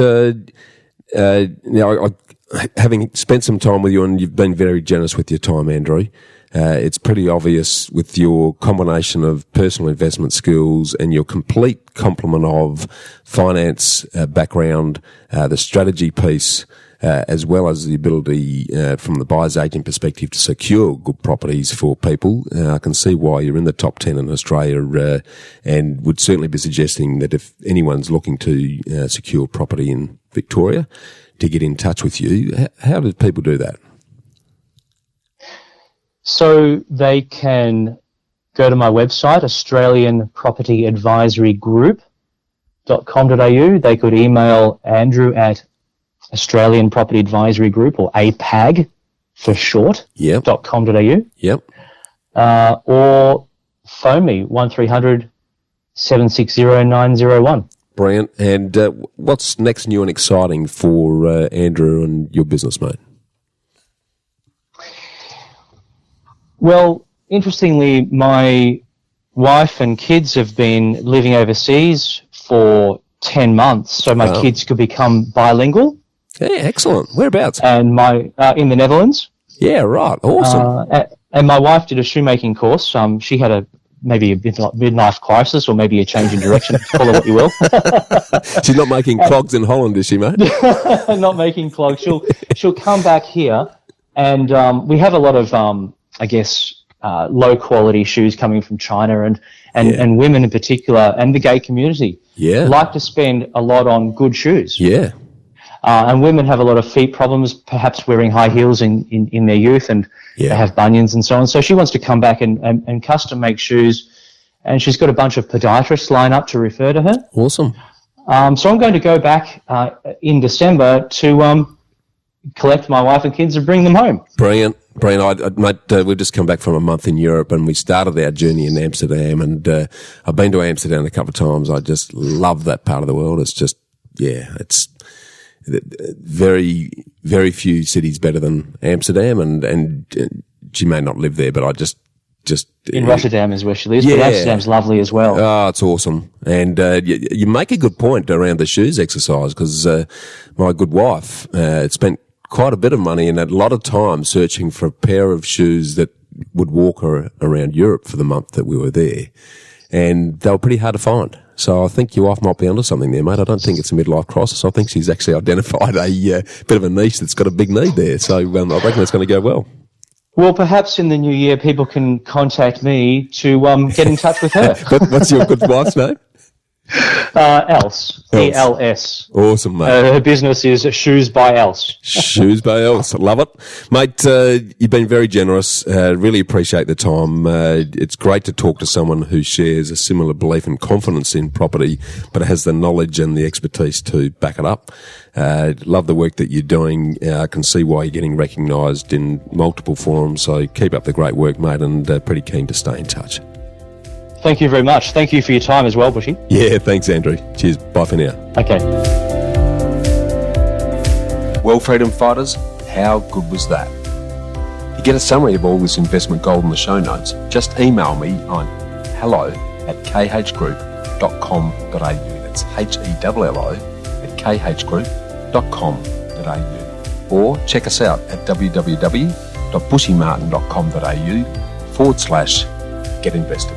having spent some time with you, and you've been very generous with your time, Andrew, it's pretty obvious with your combination of personal investment skills and your complete complement of finance background, the strategy piece, as well as the ability from the buyer's agent perspective to secure good properties for people. I can see why you're in the top 10 in Australia, and would certainly be suggesting that if anyone's looking to secure property in Victoria, to get in touch with you. How do people do that? So they can go to my website, australianpropertyadvisorygroup.com.au. They could email Andrew at Australian Property Advisory Group, or APAG for short, yep. .com.au. Yep. Or phone me, 1300 760 901. Brilliant. And what's next new and exciting for Andrew and your business, mate? Well, interestingly, my wife and kids have been living overseas for 10 months, so my kids could become bilingual. Yeah, excellent. Whereabouts? And in the Netherlands. Yeah, right. Awesome. And my wife did a shoemaking course. She had maybe a midlife crisis, or maybe a change in direction, call it what you will. She's not making clogs in Holland, is she, mate? Not making clogs. She'll come back here, and we have a lot of low quality shoes coming from China, and women in particular, and the gay community like to spend a lot on good shoes. Yeah. And women have a lot of feet problems, perhaps wearing high heels in their youth, and they have bunions and so on. So she wants to come back and custom make shoes, and she's got a bunch of podiatrists lined up to refer to her. Awesome. So I'm going to go back in December to collect my wife and kids and bring them home. Brilliant. Mate, we've just come back from a month in Europe, and we started our journey in Amsterdam, and I've been to Amsterdam a couple of times. I just love that part of the world. It's just, it's very, very few cities better than Amsterdam, and she may not live there, but I just in Rotterdam is where she lives, but Amsterdam's lovely as well. Oh, it's awesome. And you make a good point around the shoes exercise, because my good wife spent quite a bit of money and a lot of time searching for a pair of shoes that would walk her around Europe for the month that we were there, and they were pretty hard to find. So I think your wife might be onto something there, mate. I don't think it's a midlife crisis. I think she's actually identified a bit of a niche that's got a big need there. So I reckon it's going to go well. Well, perhaps in the new year people can contact me to get in touch with her. What's your good wife's name? Else. ELS. Awesome, mate. Her business is Shoes by Else. Shoes by Else. Love it. Mate, you've been very generous. Really appreciate the time. It's great to talk to someone who shares a similar belief and confidence in property, but has the knowledge and the expertise to back it up. Love the work that you're doing. I can see why you're getting recognised in multiple forums. So keep up the great work, mate, and pretty keen to stay in touch. Thank you very much. Thank you for your time as well, Bushy. Yeah, thanks, Andrew. Cheers. Bye for now. Okay. Well, freedom fighters, how good was that? To get a summary of all this investment gold in the show notes, just email me on hello@khgroup.com.au. That's HELLO@khgroup.com.au. Or check us out at www.bushymartin.com.au/get-invested.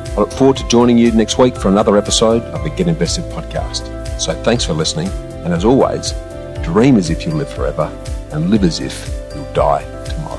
I look forward to joining you next week for another episode of the Get Invested podcast. So thanks for listening, and as always, dream as if you live forever and live as if you'll die tomorrow.